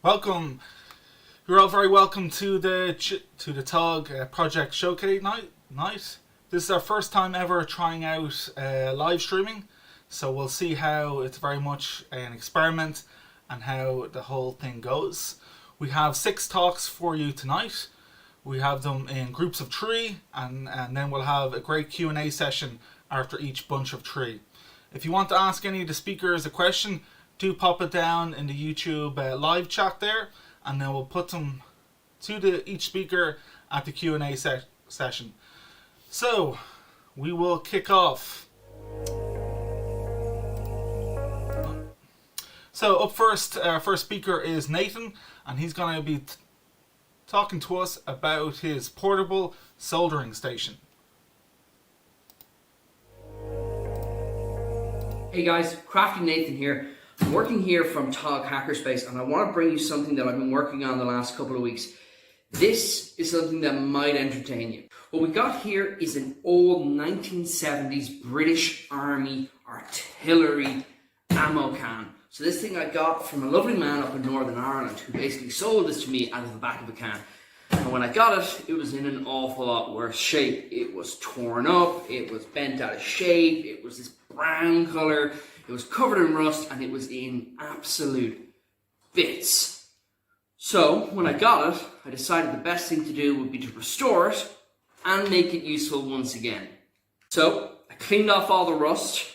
Welcome. You're all very welcome to the TOG Project Showcase night. This is our first time ever trying out live streaming, so we'll see how it's very much an experiment and how the whole thing goes. We have 6 talks for you tonight. We have them in groups of 3, and then we'll have a great Q&A session after each bunch of 3. If you want to ask any of the speakers a question, do pop it down in the YouTube live chat there, and then we'll put them to each speaker at the Q&A session. So, we will kick off. So up first, our first speaker is Nathan, and he's going to be talking to us about his portable soldering station. Hey guys, Crafty Nathan here. I'm working here from TOG Hackerspace, and I want to bring you something that I've been working on the last couple of weeks. This is something that might entertain you. What we got here is an old 1970s British Army artillery ammo can. So this thing I got from a lovely man up in Northern Ireland who basically sold this to me out of the back of a can. And when I got it, it was in an awful lot worse shape. It was torn up, it was bent out of shape, it was this brown colour, it was covered in rust, and it was in absolute bits. So when I got it, I decided the best thing to do would be to restore it and make it useful once again. So I cleaned off all the rust,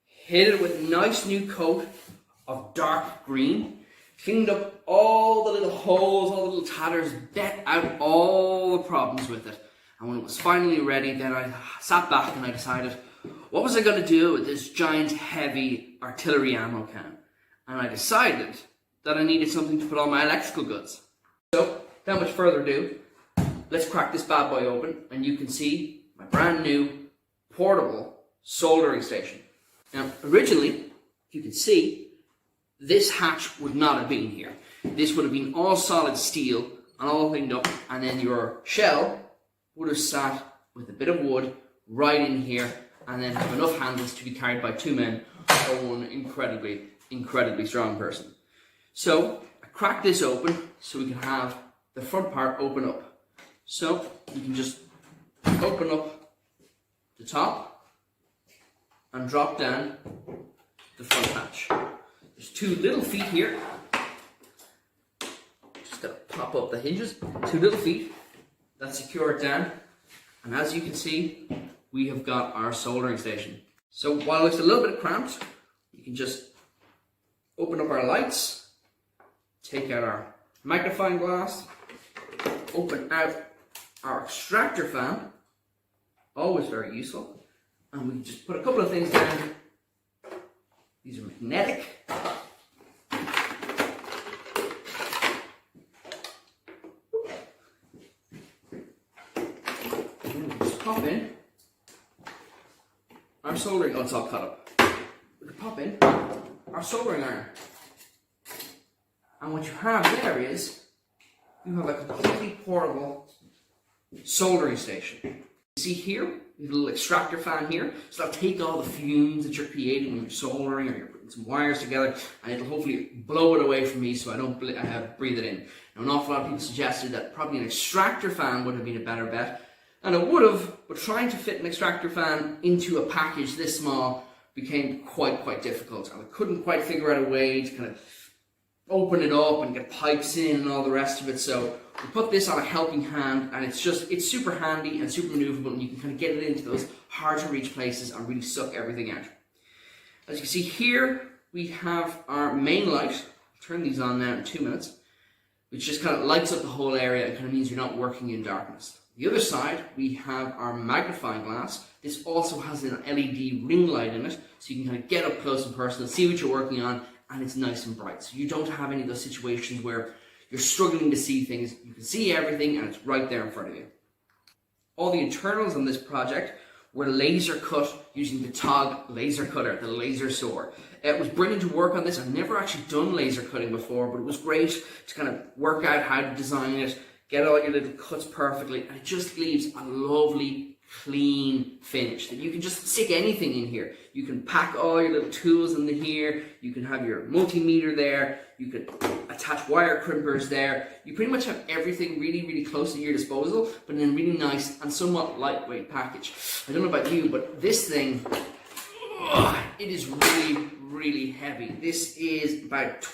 hit it with a nice new coat of dark green, cleaned up all the little holes, all the little tatters, bet out all the problems with it. And when it was finally ready, then I sat back and I decided, what was I going to do with this giant heavy artillery ammo can? And I decided that I needed something to put all my electrical goods. So, without much further ado, let's crack this bad boy open and you can see my brand new portable soldering station. Now, originally, you can see, this hatch would not have been here. This would have been all solid steel and all cleaned up, and then your shell would have sat with a bit of wood right in here, and then have enough handles to be carried by 2 men or one incredibly strong person. So I cracked this open so we can have the front part open up. So you can just open up the top and drop down the front hatch. There's 2 little feet here. Just gotta pop up the hinges. 2 little feet that secure it down. And as you can see, we have got our soldering station. So while it looks a little bit cramped, you can just open up our lights, take out our magnifying glass, open out our extractor fan, always very useful, and we can just put a couple of things down. These are magnetic. And just pop in our soldering, oh, it's all cut up. We can pop in our soldering iron. And what you have there is, you have a completely portable soldering station. You see here, we have a little extractor fan here, so that'll take all the fumes that you're creating when you're soldering or you're putting some wires together, and it'll hopefully blow it away from me so I don't breathe it in. Now, an awful lot of people suggested that probably an extractor fan would have been a better bet, and it would have, but trying to fit an extractor fan into a package this small became quite difficult, and I couldn't quite figure out a way to kind of open it up and get pipes in and all the rest of it. So we put this on a helping hand, and it's super handy and super maneuverable, and you can kind of get it into those hard to reach places and really suck everything out. As you can see here, we have our main light. I'll turn these on now in 2 minutes, which just kind of lights up the whole area and kind of means you're not working in darkness. The other side, we have our magnifying glass. This also has an LED ring light in it, so you can kind of get up close and personal, see what you're working on, and it's nice and bright. So you don't have any of those situations where you're struggling to see things. You can see everything and it's right there in front of you. All the internals on this project were laser cut using the TOG laser cutter, the laser saw. It was brilliant to work on this. I've never actually done laser cutting before, but it was great to kind of work out how to design it, get all your little cuts perfectly, and it just leaves a lovely clean finish that you can just stick anything in here. You can pack all your little tools in here. You can have your multimeter there. You could attach wire crimpers there. You pretty much have everything really, really close to your disposal, but in a really nice and somewhat lightweight package. I don't know about you, but this thing, it is really, really heavy. This is about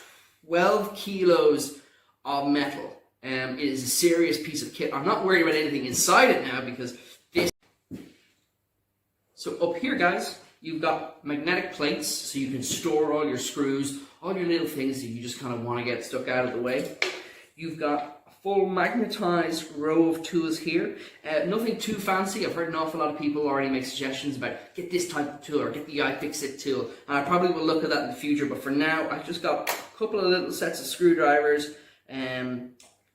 12 kilos of metal. It is a serious piece of kit. I'm not worried about anything inside it now because this... So up here, guys, you've got magnetic plates, so you can store all your screws, all your little things that you just kind of want to get stuck out of the way. You've got a full magnetized row of tools here. Nothing too fancy. I've heard an awful lot of people already make suggestions about get this type of tool or get the iFixit tool. And I probably will look at that in the future, but for now, I've just got a couple of little sets of screwdrivers,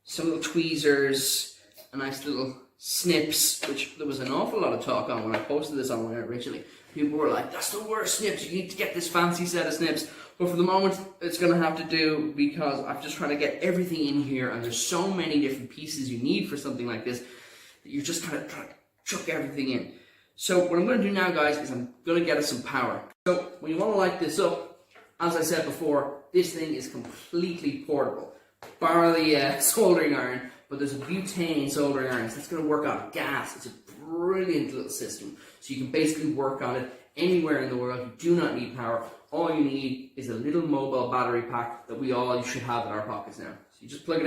some little tweezers, a nice little snips, which there was an awful lot of talk on when I posted this online originally. People were like, that's the worst snips, you need to get this fancy set of snips. But for the moment, it's going to have to do because I'm just trying to get everything in here, and there's so many different pieces you need for something like this that you're just kind of trying to chuck everything in. So what I'm going to do now, guys, is I'm going to get us some power. So when you want to light this up, as I said before, this thing is completely portable. Bar the soldering iron, but there's a butane soldering iron, so that's going to work on gas. It's a brilliant little system. So you can basically work on it anywhere in the world. You do not need power. All you need is a little mobile battery pack that we all should have in our pockets now. So you just plug it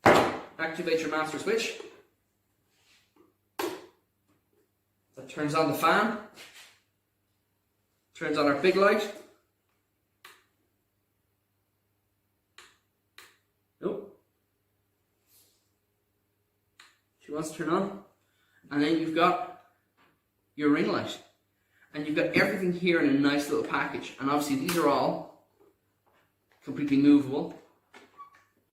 in, activate your master switch, that turns on the fan, turns on our big light. Nope. She wants to turn on. And then you've got your ring light. And you've got everything here in a nice little package. And obviously these are all completely movable.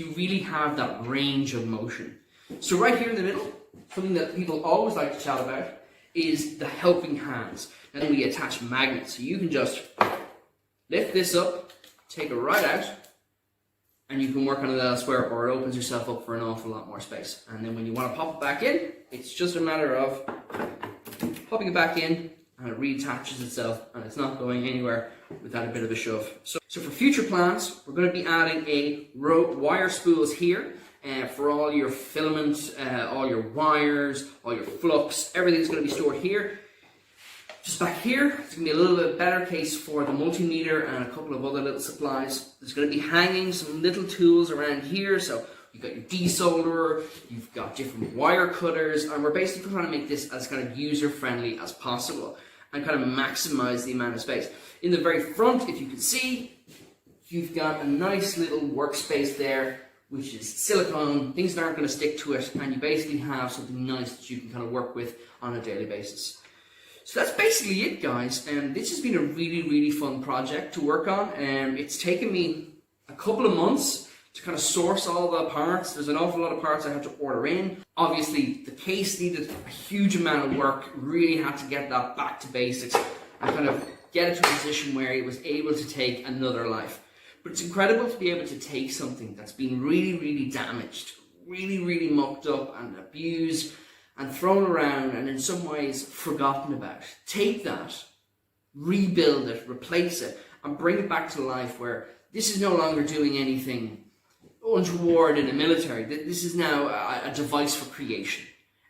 You really have that range of motion. So right here in the middle, something that people always like to chat about is the helping hands. And then we attach magnets. So you can just lift this up, take it right out, and you can work on it elsewhere, or it opens yourself up for an awful lot more space. And then when you want to pop it back in, it's just a matter of popping it back in, and it reattaches itself, and it's not going anywhere without a bit of a shove. So for future plans, we're going to be adding a row wire spools here for all your filament, all your wires, all your flux, everything's going to be stored here. Just back here, it's going to be a little bit better case for the multimeter and a couple of other little supplies. There's going to be hanging some little tools around here, so you've got your desolderer, you've got different wire cutters, and we're basically trying to make this as kind of user-friendly as possible and kind of maximize the amount of space. In the very front, if you can see, you've got a nice little workspace there, which is silicone, things that aren't going to stick to it, and you basically have something nice that you can kind of work with on a daily basis. So that's basically it, guys, and this has been a really, really fun project to work on, and it's taken me a couple of months to kind of source all the parts. There's an awful lot of parts I had to order in. Obviously, the case needed a huge amount of work, really had to get that back to basics and kind of get it to a position where it was able to take another life. But it's incredible to be able to take something that's been really, really damaged, really, really mucked up and abused and thrown around and in some ways forgotten about. Take that, rebuild it, replace it, and bring it back to life where this is no longer doing anything untoward in the military. This is now a device for creation.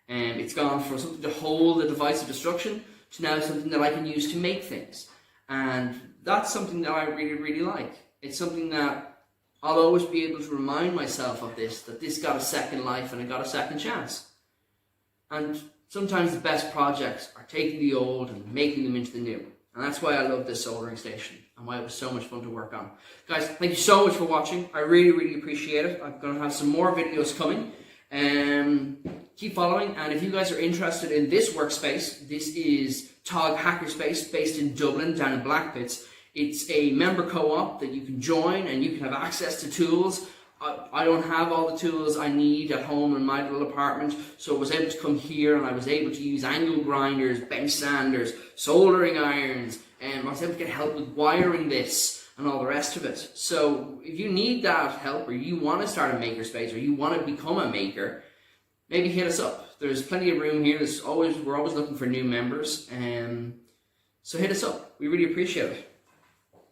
And it's gone from something to hold a device of destruction to now something that I can use to make things. And that's something that I really, really like. It's something that I'll always be able to remind myself of this, that this got a second life and it got a second chance. And sometimes the best projects are taking the old and making them into the new. And that's why I love this soldering station and why it was so much fun to work on. Guys, thank you so much for watching. I really, really appreciate it. I'm going to have some more videos coming. Keep following. And if you guys are interested in this workspace, this is TOG Hackerspace based in Dublin, down in Blackpits. It's a member co-op that you can join and you can have access to tools. I don't have all the tools I need at home in my little apartment, so I was able to come here and I was able to use angle grinders, bench sanders, soldering irons, and I was able to get help with wiring this and all the rest of it. So if you need that help, or you want to start a makerspace, or you want to become a maker, maybe hit us up. There's plenty of room here. We're always looking for new members. So hit us up. We really appreciate it.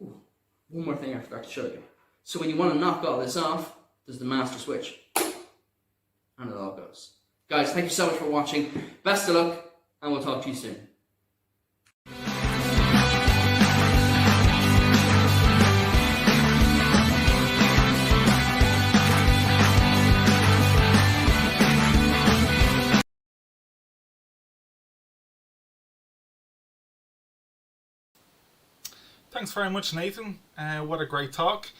Ooh, one more thing I forgot to show you. So when you want to knock all this off, there's the master switch. And it all goes. Guys, thank you so much for watching. Best of luck, and we'll talk to you soon. Thanks very much, Nathan. What a great talk.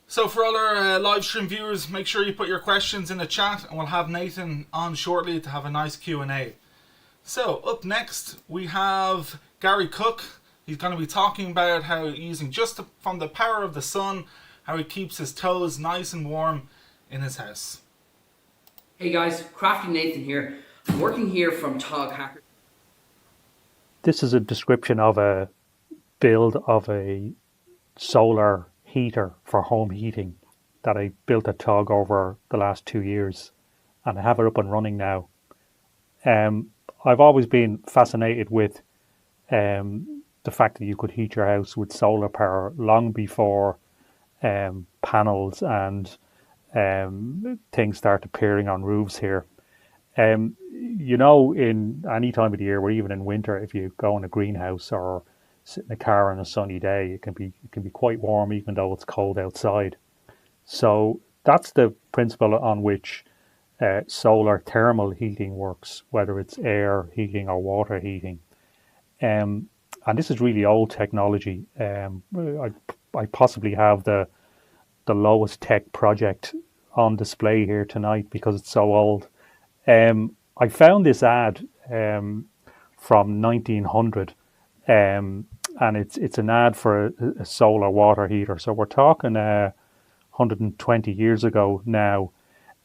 So for all our live stream viewers, make sure you put your questions in the chat and we'll have Nathan on shortly to have a nice Q&A. So up next we have Gary Cook. He's going to be talking about how using from the power of the sun, how he keeps his toes nice and warm in his house. Hey guys, Crafty Nathan here. I'm working here from Tog Hacker. This is a description of a build of a solar heater for home heating that I built at Tog over the last 2 years, and I have it up and running now. I've always been fascinated with the fact that you could heat your house with solar power long before panels and things start appearing on roofs here. You know, in any time of the year, or even in winter, if you go in a greenhouse or sit in a car on a sunny day, it can be quite warm even though it's cold outside. So that's the principle on which solar thermal heating works, whether it's air heating or water heating. And this is really old technology. I possibly have the lowest tech project on display here tonight because it's so old. I found this ad from 1900. And it's an ad for a solar water heater. So we're talking 120 years ago now,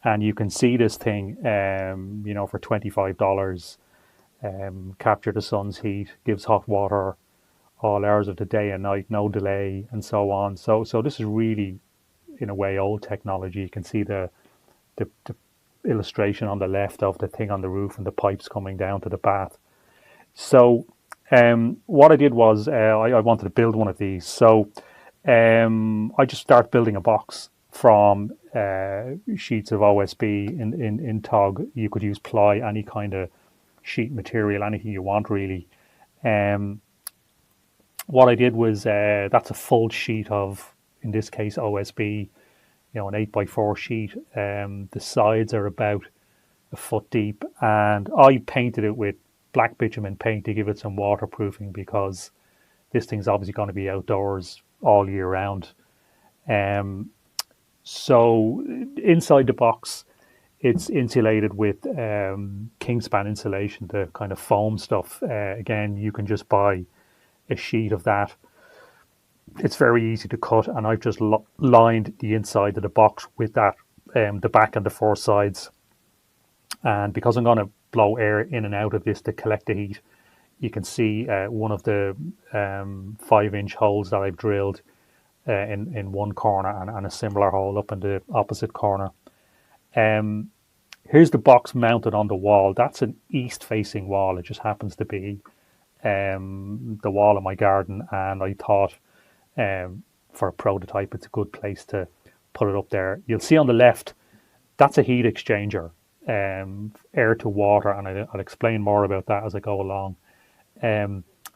and you can see this thing, you know, for $25. Capture the sun's heat, gives hot water all hours of the day and night, no delay, and so on. So this is really, in a way, old technology. You can see the illustration on the left of the thing on the roof and the pipes coming down to the bath. So what I did was I wanted to build one of these. So I just start building a box from sheets of OSB in Tog. You could use ply, any kind of sheet material, anything you want really. What I did was that's a full sheet of, in this case, OSB, you know, an 8x4 sheet. The sides are about a foot deep, and I painted it with black bitumen paint to give it some waterproofing because this thing's obviously going to be outdoors all year round. So inside the box, it's insulated with Kingspan insulation, the kind of foam stuff. Again, you can just buy a sheet of that. It's very easy to cut, and I've just lined the inside of the box with that, the back and the four sides. And because I'm going to blow air in and out of this to collect the heat, you can see one of the 5-inch holes that I've drilled in one corner, and a similar hole up in the opposite corner. Here's the box mounted on the wall. That's an east-facing wall. It just happens to be the wall of my garden, and I thought for a prototype it's a good place to put it up there. You'll see on the left, that's a heat exchanger, air to water, and I'll explain more about that as I go along.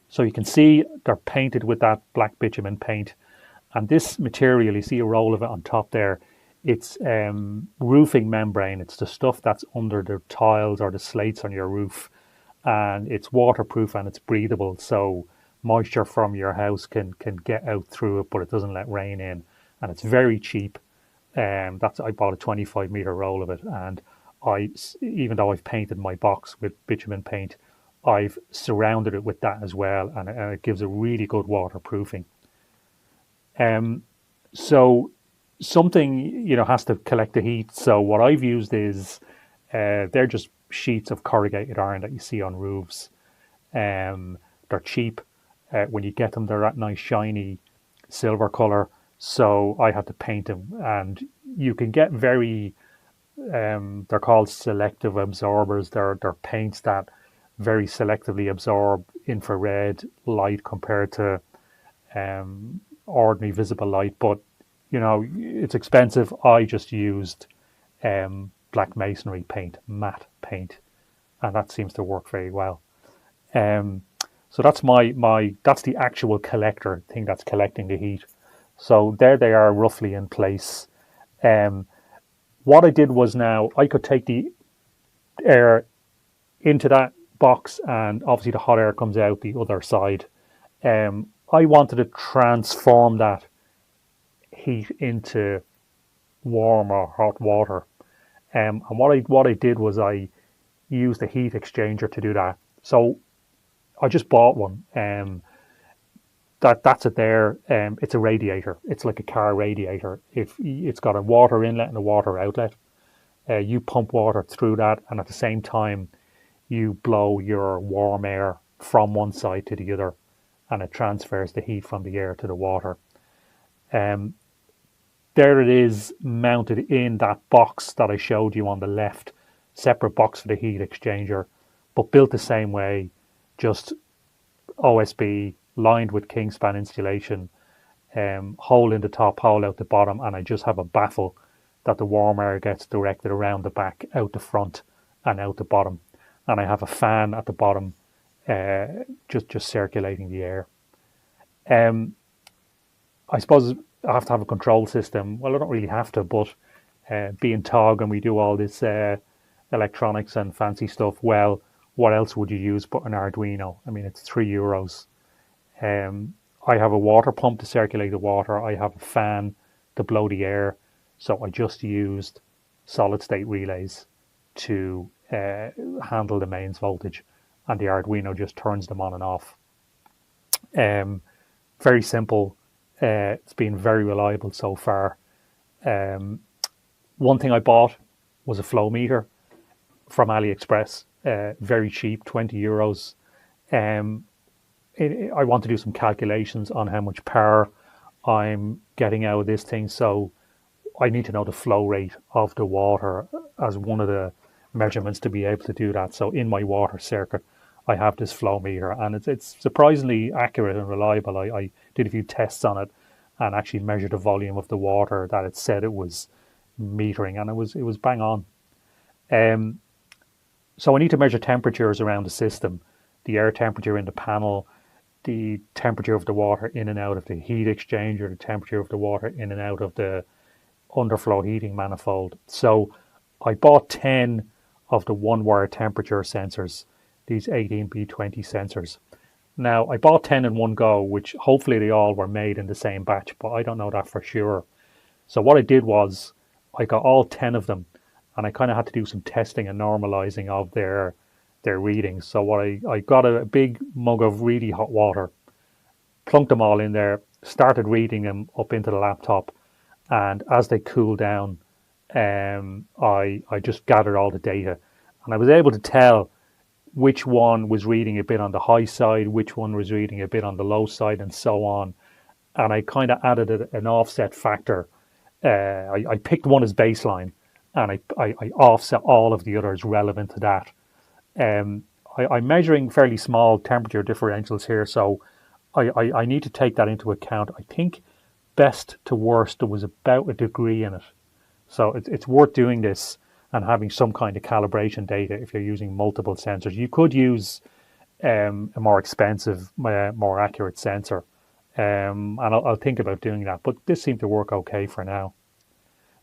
So you can see they're painted with that black bitumen paint, and this material, you see a roll of it on top there, it's roofing membrane. It's the stuff that's under the tiles or the slates on your roof, and it's waterproof and it's breathable, so moisture from your house can get out through it, but it doesn't let rain in, and it's very cheap. I bought a 25-meter roll of it, and even though I've painted my box with bitumen paint, I've surrounded it with that as well, and it gives a really good waterproofing. So something, has to collect the heat. So what I've used is they're just sheets of corrugated iron that you see on roofs. They're cheap. When you get them, they're that nice shiny silver color. So I had to paint them, and you can get very They're called selective absorbers. They're paints that very selectively absorb infrared light compared to ordinary visible light. But it's expensive. I just used black masonry paint, matte paint, and that seems to work very well. So that's that's the actual collector thing that's collecting the heat. So there they are, roughly in place. What I did was, now I could take the air into that box, and obviously the hot air comes out the other side. I wanted to transform that heat into warm or hot water. And what I did was I used a heat exchanger to do that. So I just bought one. That's it there. It's a radiator. It's like a car radiator. It's got a water inlet and a water outlet. You pump water through that, and at the same time, you blow your warm air from one side to the other, and it transfers the heat from the air to the water. There it is, mounted in that box that I showed you on the left. Separate box for the heat exchanger, but built the same way, just OSB, lined with Kingspan insulation, hole in the top, hole out the bottom, and I just have a baffle that the warm air gets directed around the back, out the front, and out the bottom. And I have a fan at the bottom, just circulating the air. I suppose I have to have a control system. Well, I don't really have to, but being TOG and we do all this electronics and fancy stuff, well, what else would you use but an Arduino? I mean, it's €3. I have a water pump to circulate the water. I have a fan to blow the air. So I just used solid state relays to handle the mains voltage, and the Arduino just turns them on and off. Very simple. It's been very reliable so far. One thing I bought was a flow meter from AliExpress. Very cheap, €20. I want to do some calculations on how much power I'm getting out of this thing, so I need to know the flow rate of the water as one of the measurements to be able to do that. So in my water circuit, I have this flow meter, and it's surprisingly accurate and reliable. I did a few tests on it and actually measured the volume of the water that it said it was metering, and it was bang on. So I need to measure temperatures around the system, the air temperature in the panel, the temperature of the water in and out of the heat exchanger, the temperature of the water in and out of the underflow heating manifold. So I bought 10 of the one-wire temperature sensors, these 18B20 sensors. Now, I bought 10 in one go, which hopefully they all were made in the same batch, but I don't know that for sure. So what I did was I got all 10 of them, and I kind of had to do some testing and normalizing of their readings. So what I got a big mug of really hot water, plunked them all in there, started reading them up into the laptop, and as they cooled down, I just gathered all the data, and I was able to tell which one was reading a bit on the high side, which one was reading a bit on the low side, and so on. And I kind of added an offset factor. I picked one as baseline, and I offset all of the others relevant to that. I'm measuring fairly small temperature differentials here, so I need to take that into account. I think best to worst, there was about a degree in it. So it's worth doing this and having some kind of calibration data if you're using multiple sensors. You could use a more expensive, more accurate sensor, and I'll think about doing that. But this seemed to work okay for now.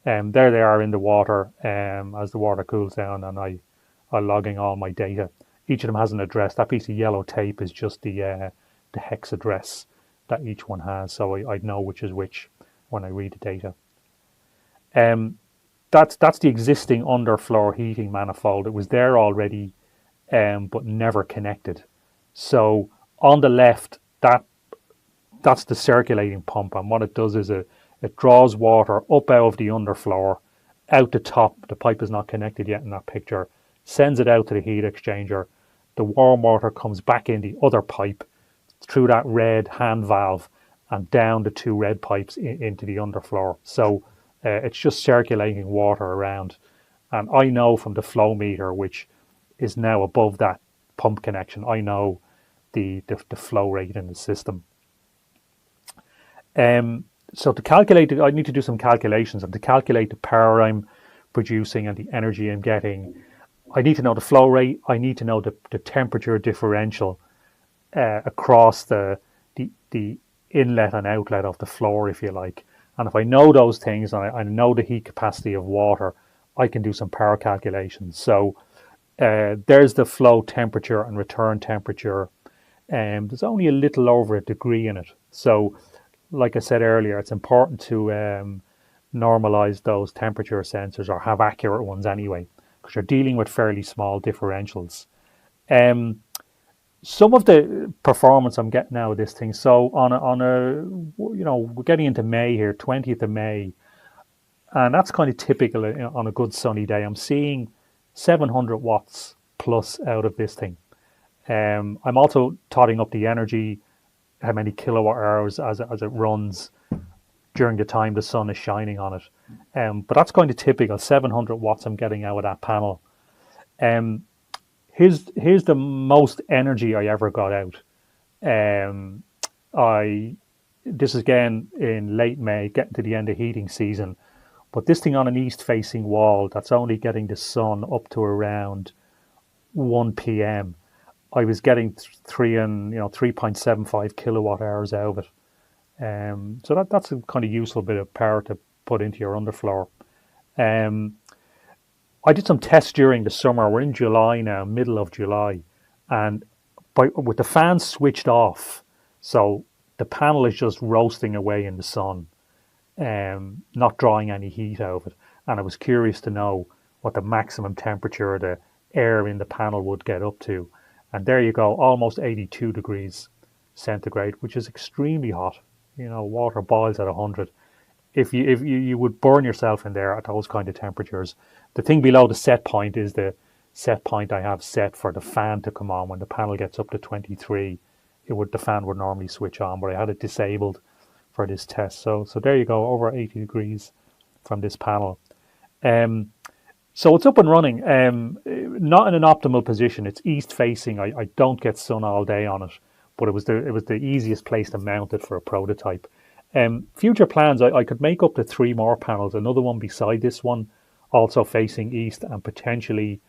There they are in the water as the water cools down, and I'm logging all my data. Each of them has an address. That piece of yellow tape is just the hex address that each one has, so I'd know which is which when I read the data. That's the existing underfloor heating manifold. It was there already, but never connected. So on the left, that's the circulating pump, and what it does is it draws water up out of the underfloor, out the top. The pipe is not connected yet in that picture. Sends it out to the heat exchanger. The warm water comes back in the other pipe through that red hand valve and down the two red pipes into the underfloor. So it's just circulating water around, And I know from the flow meter, which is now above that pump connection, I know the flow rate in the system. So to calculate it, I need to do some calculations, and to calculate the power I'm producing and the energy I'm getting, I need to know the flow rate. I need to know the temperature differential across the inlet and outlet of the floor, if you like. And if I know those things, and I know the heat capacity of water, I can do some power calculations. So there's the flow temperature and return temperature. There's only a little over a degree in it. So like I said earlier, it's important to normalize those temperature sensors, or have accurate ones anyway, because you're dealing with fairly small differentials. Some of the performance I'm getting now of this thing. So on a we're getting into May here, 20th of May, and that's kind of typical on a good sunny day. I'm seeing 700 watts plus out of this thing. I'm also totting up the energy, how many kilowatt hours as it runs during the time the sun is shining on it. But that's kind of typical, 700 watts I'm getting out of that panel. Here's the most energy I ever got out. This is again in late May, getting to the end of heating season. But this thing on an east-facing wall that's only getting the sun up to around 1 p.m. I was getting 3.75 kilowatt hours out of it. So that's a kind of useful bit of power to put into your underfloor. I did some tests during the summer. We're in July now, middle of July, and with the fans switched off, so the panel is just roasting away in the sun, not drawing any heat out of it. And I was curious to know what the maximum temperature the air in the panel would get up to. And there you go, almost 82 degrees centigrade, which is extremely hot. Water boils at 100. If you would burn yourself in there at those kind of temperatures. The thing below the set point is the set point I have set for the fan to come on. When the panel gets up to 23, the fan would normally switch on, but I had it disabled for this test. So there you go, over 80 degrees from this panel. So it's up and running. Not in an optimal position. It's east facing. I don't get sun all day on it, but it was the easiest place to mount it for a prototype. Future plans, I could make up to 3 more panels, another one beside this one, also facing east, and potentially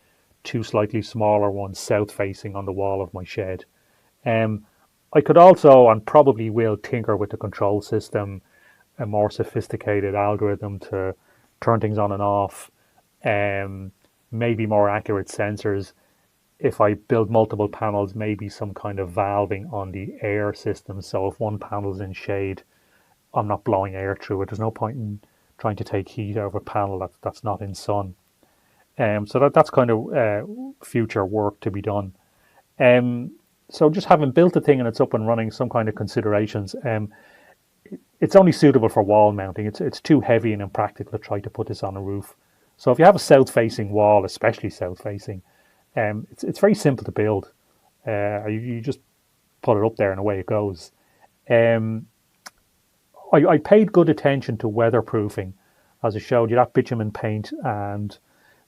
2 slightly smaller ones south facing on the wall of my shed. I could also, and probably will, tinker with the control system, a more sophisticated algorithm to turn things on and off, maybe more accurate sensors. If I build multiple panels, maybe some kind of valving on the air system, so if one panel's in shade, I'm not blowing air through it. There's no point in trying to take heat out of a panel that's not in sun. So that's kind of future work to be done. So just having built the thing and it's up and running, some kind of considerations. It's only suitable for wall mounting. It's too heavy and impractical to try to put this on a roof. So if you have a south-facing wall, especially south-facing, it's very simple to build. You just put it up there and away it goes. I paid good attention to weatherproofing, as I showed you, that bitumen paint and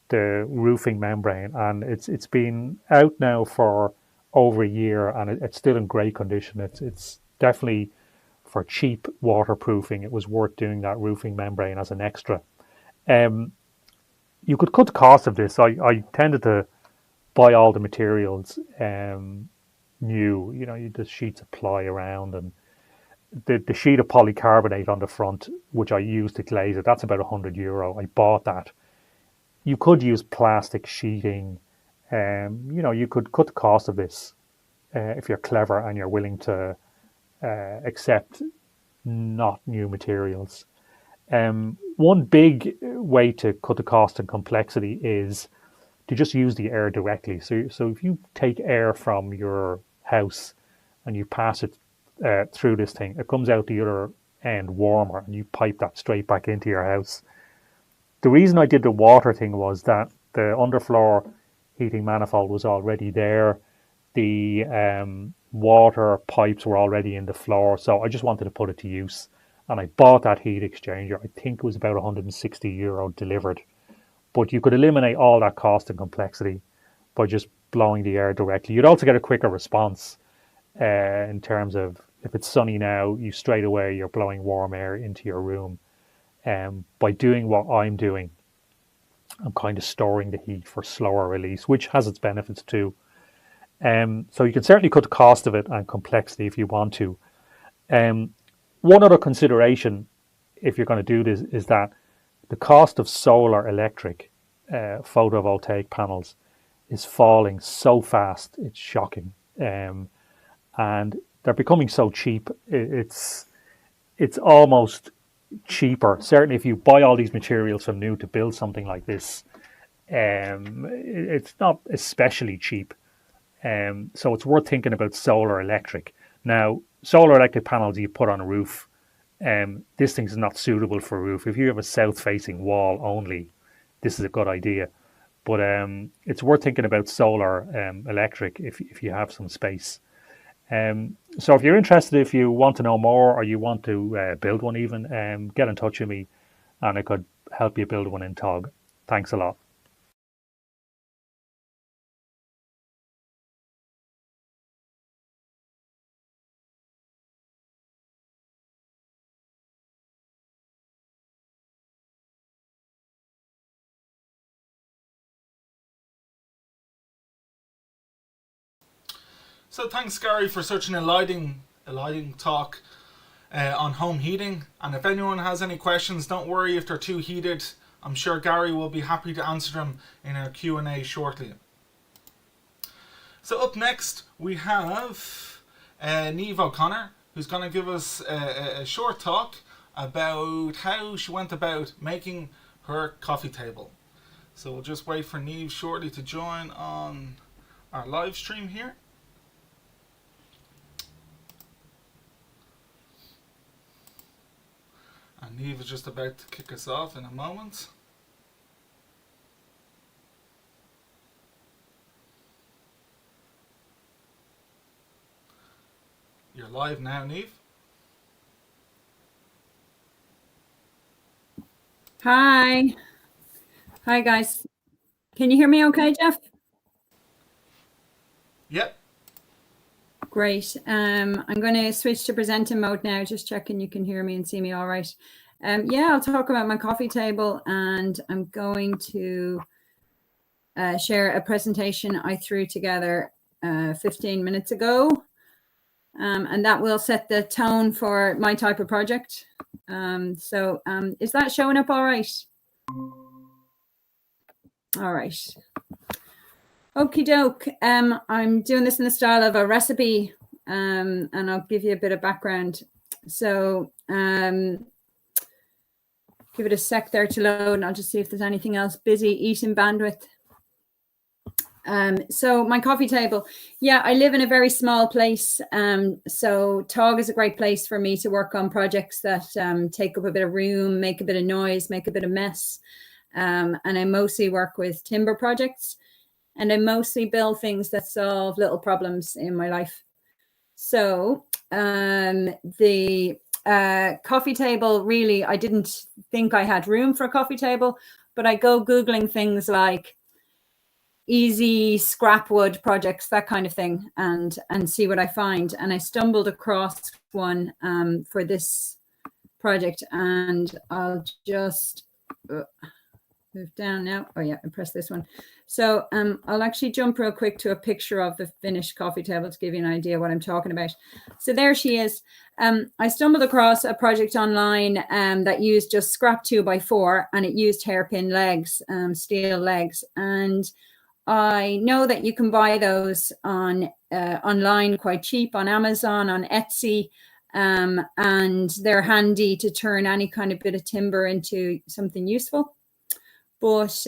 the roofing membrane, and it's been out now for over a year, and it's still in great condition. It's definitely, for cheap waterproofing, it was worth doing that roofing membrane as an extra. You could cut the cost of this. I tended to buy all the materials new. You just sheets of ply around, and the sheet of polycarbonate on the front, which I used to glaze it, that's about €100. I bought that. You could use plastic sheeting. You could cut the cost of this if you're clever and you're willing to accept not new materials. One big way to cut the cost and complexity is to just use the air directly. So if you take air from your house and you pass it through this thing, it comes out the other end warmer, and you pipe that straight back into your house. The reason I did the water thing was that the underfloor heating manifold was already there. The water pipes were already in the floor, so I just wanted to put it to use. And I bought that heat exchanger. I think it was about €160 delivered, But you could eliminate all that cost and complexity by just blowing the air directly. You'd also get a quicker response in terms of if it's sunny now, you straight away you're blowing warm air into your room. By doing what I'm doing, I'm kind of storing the heat for slower release, which has its benefits too. So you can certainly cut the cost of it and complexity if you want to. One other consideration, if you're going to do this, is that the cost of solar electric photovoltaic panels is falling so fast, it's shocking. And they're becoming so cheap, it's almost cheaper. Certainly if you buy all these materials from new to build something like this, it's not especially cheap. So it's worth thinking about solar electric. Now, solar electric panels you put on a roof, this thing's not suitable for a roof. If you have a south-facing wall only, this is a good idea. But it's worth thinking about solar electric if you have some space. So if you're interested, if you want to know more or you want to build one even, get in touch with me and I could help you build one in Tog. Thanks a lot. So thanks, Gary, for such an enlightening talk on home heating. And if anyone has any questions, don't worry if they're too heated. I'm sure Gary will be happy to answer them in our Q&A shortly. So up next, we have Niamh O'Connor, who's going to give us a short talk about how she went about making her coffee table. So we'll just wait for Niamh shortly to join on our live stream here. And Niamh is just about to kick us off in a moment. You're live now, Niamh. Hi. Hi, guys. Can you hear me okay, Jeff? Yep. Great. I'm going to switch to presenting mode now, just checking you can hear me and see me all right. Yeah, I'll talk about my coffee table, and I'm going to share a presentation I threw together 15 minutes ago, and that will set the tone for my type of project. So is that showing up all right? All right. Okie doke. I'm doing this in the style of a recipe, and I'll give you a bit of background. So give it a sec there to load, and I'll just see if there's anything else busy eating bandwidth. So my coffee table. Yeah, I live in a very small place. So Tog is a great place for me to work on projects that take up a bit of room, make a bit of noise, make a bit of mess. And I mostly work with timber projects. And I mostly build things that solve little problems in my life. So the coffee table, really, I didn't think I had room for a coffee table, but I go Googling things like easy scrap wood projects, that kind of thing, and see what I find. And I stumbled across one for this project, and I'll just move down now. Oh yeah, and press this one. So I'll actually jump real quick to a picture of the finished coffee table to give you an idea what I'm talking about. So there she is. I stumbled across a project online that used just scrap 2x4, and it used hairpin legs, steel legs. And I know that you can buy those on online quite cheap on Amazon, on Etsy, and they're handy to turn any kind of bit of timber into something useful. But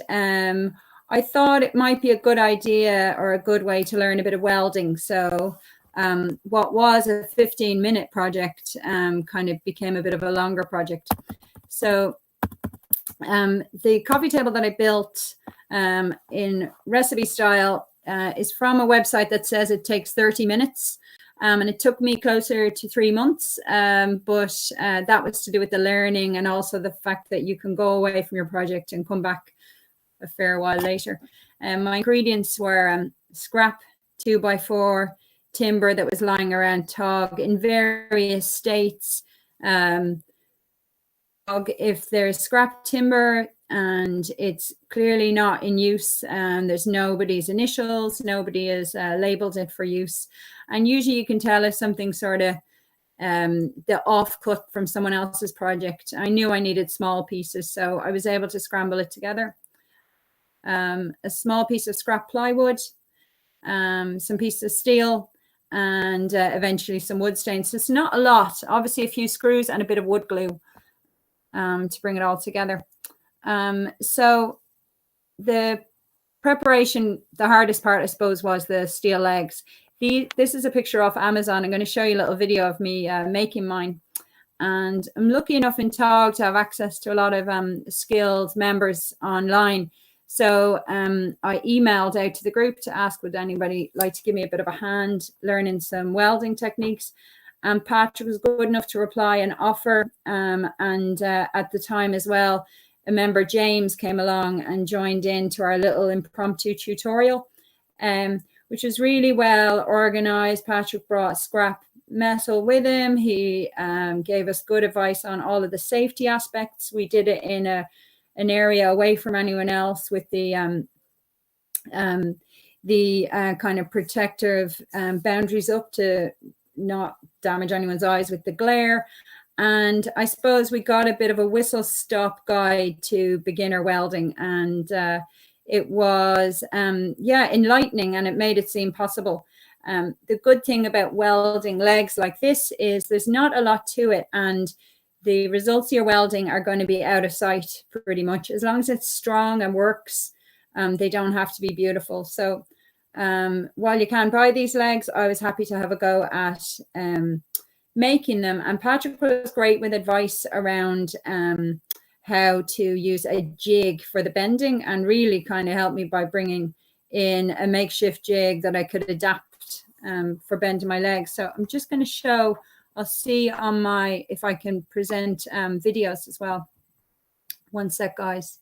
I thought it might be a good idea or a good way to learn a bit of welding. So what was a 15-minute project kind of became a bit of a longer project. So the coffee table that I built in recipe style is from a website that says it takes 30 minutes. And it took me closer to 3 months, but that was to do with the learning and also the fact that you can go away from your project and come back a fair while later. My ingredients were scrap 2x4 timber that was lying around Tog in various states. If there's scrap timber and it's clearly not in use, and there's nobody's initials, nobody has labeled it for use, and usually you can tell if something sort of the offcut from someone else's project. I knew I needed small pieces, so I was able to scramble it together. A small piece of scrap plywood, some pieces of steel, and eventually some wood stains. So it's not a lot, obviously a few screws and a bit of wood glue to bring it all together. So the preparation, the hardest part, I suppose, was the steel legs. This is a picture off Amazon. I'm going to show you a little video of me making mine. And I'm lucky enough in Tog to have access to a lot of skilled members online. So I emailed out to the group to ask, would anybody like to give me a bit of a hand learning some welding techniques? And Patrick was good enough to reply and offer. And at the time as well, a member, James, came along and joined into our little impromptu tutorial, which was really well organized. Patrick brought scrap metal with him. He gave us good advice on all of the safety aspects. We did it in an area away from anyone else with the kind of protective boundaries up to not damage anyone's eyes with the glare. And I suppose we got a bit of a whistle stop guide to beginner welding, and it was enlightening, and it made it seem possible. The good thing about welding legs like this is there's not a lot to it, and the results you're welding are going to be out of sight pretty much. As long as it's strong and works, they don't have to be beautiful. So while you can buy these legs, I was happy to have a go at making them. And Patrick was great with advice around how to use a jig for the bending, and really kind of helped me by bringing in a makeshift jig that I could adapt for bending my legs. So I'm just going to show, I'll see on my, if I can present videos as well. One sec, guys.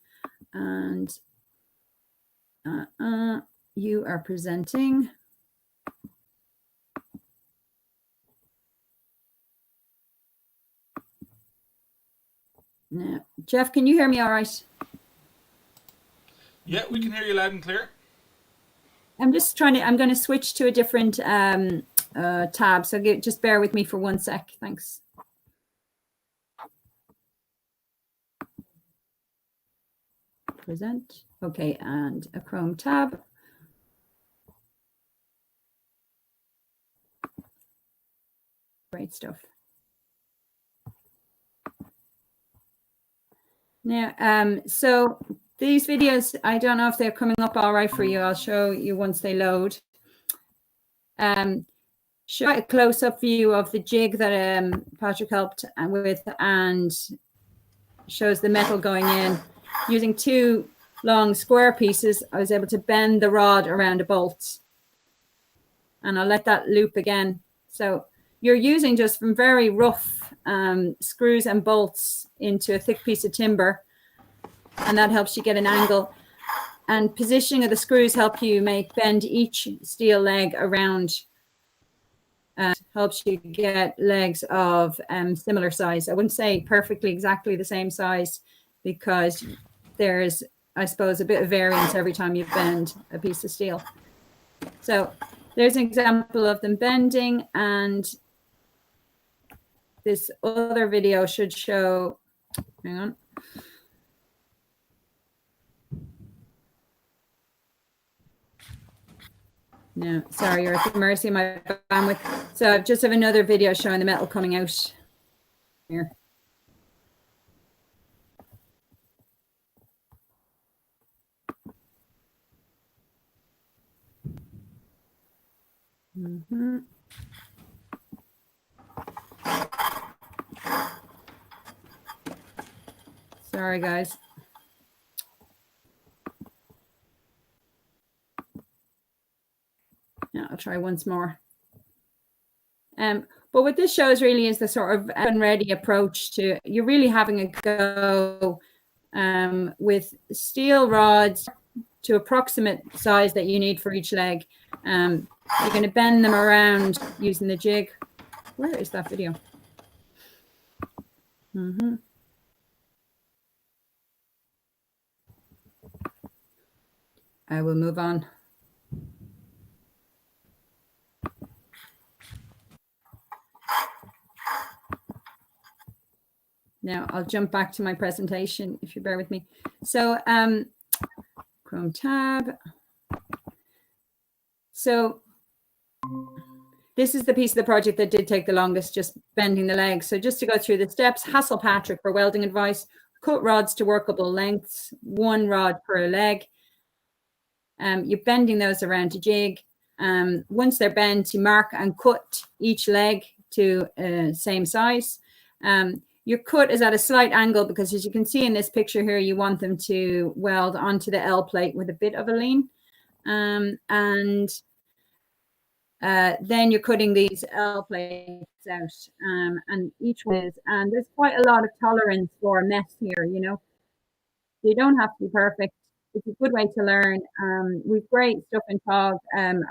And you are presenting. Now, Jeff, can you hear me all right? Yeah, we can hear you loud and clear. I'm just trying to, I'm going to switch to a different tab. So just bear with me for 1 sec. Thanks. Present. Okay, and a Chrome tab. Great stuff. Now, so these videos, I don't know if they're coming up all right for you. I'll show you once they load. Show a close-up view of the jig that Patrick helped with, and shows the metal going in. Using 2 long square pieces, I was able to bend the rod around a bolt. And I'll let that loop again. So you're using just from very rough screws and bolts into a thick piece of timber, and that helps you get an angle. And positioning of the screws help you bend each steel leg around, helps you get legs of similar size. I wouldn't say perfectly exactly the same size, because there's, I suppose, a bit of variance every time you bend a piece of steel. So there's an example of them bending, and this other video should show, hang on. No, sorry, you're at the mercy of my bandwidth. So I just have another video showing the metal coming out here. Mm-hmm. Sorry, guys. Yeah, I'll try once more. But what this shows really is the sort of and ready approach to, you're really having a go with steel rods to approximate size that you need for each leg. You're going to bend them around using the jig. Where is that video? I will move on. Now I'll jump back to my presentation if you bear with me. So Chrome tab. So this is the piece of the project that did take the longest, just bending the legs. So just to go through the steps, hassle Patrick for welding advice, cut rods to workable lengths, 1 rod per leg. You're bending those around to jig. Once they're bent, you mark and cut each leg to same size. Your cut is at a slight angle because, as you can see in this picture here, you want them to weld onto the L plate with a bit of a lean. Then you're cutting these L plates out, and each one is, and there's quite a lot of tolerance for a mess here, you know. You don't have to be perfect. It's a good way to learn. We've great stuff in TOG,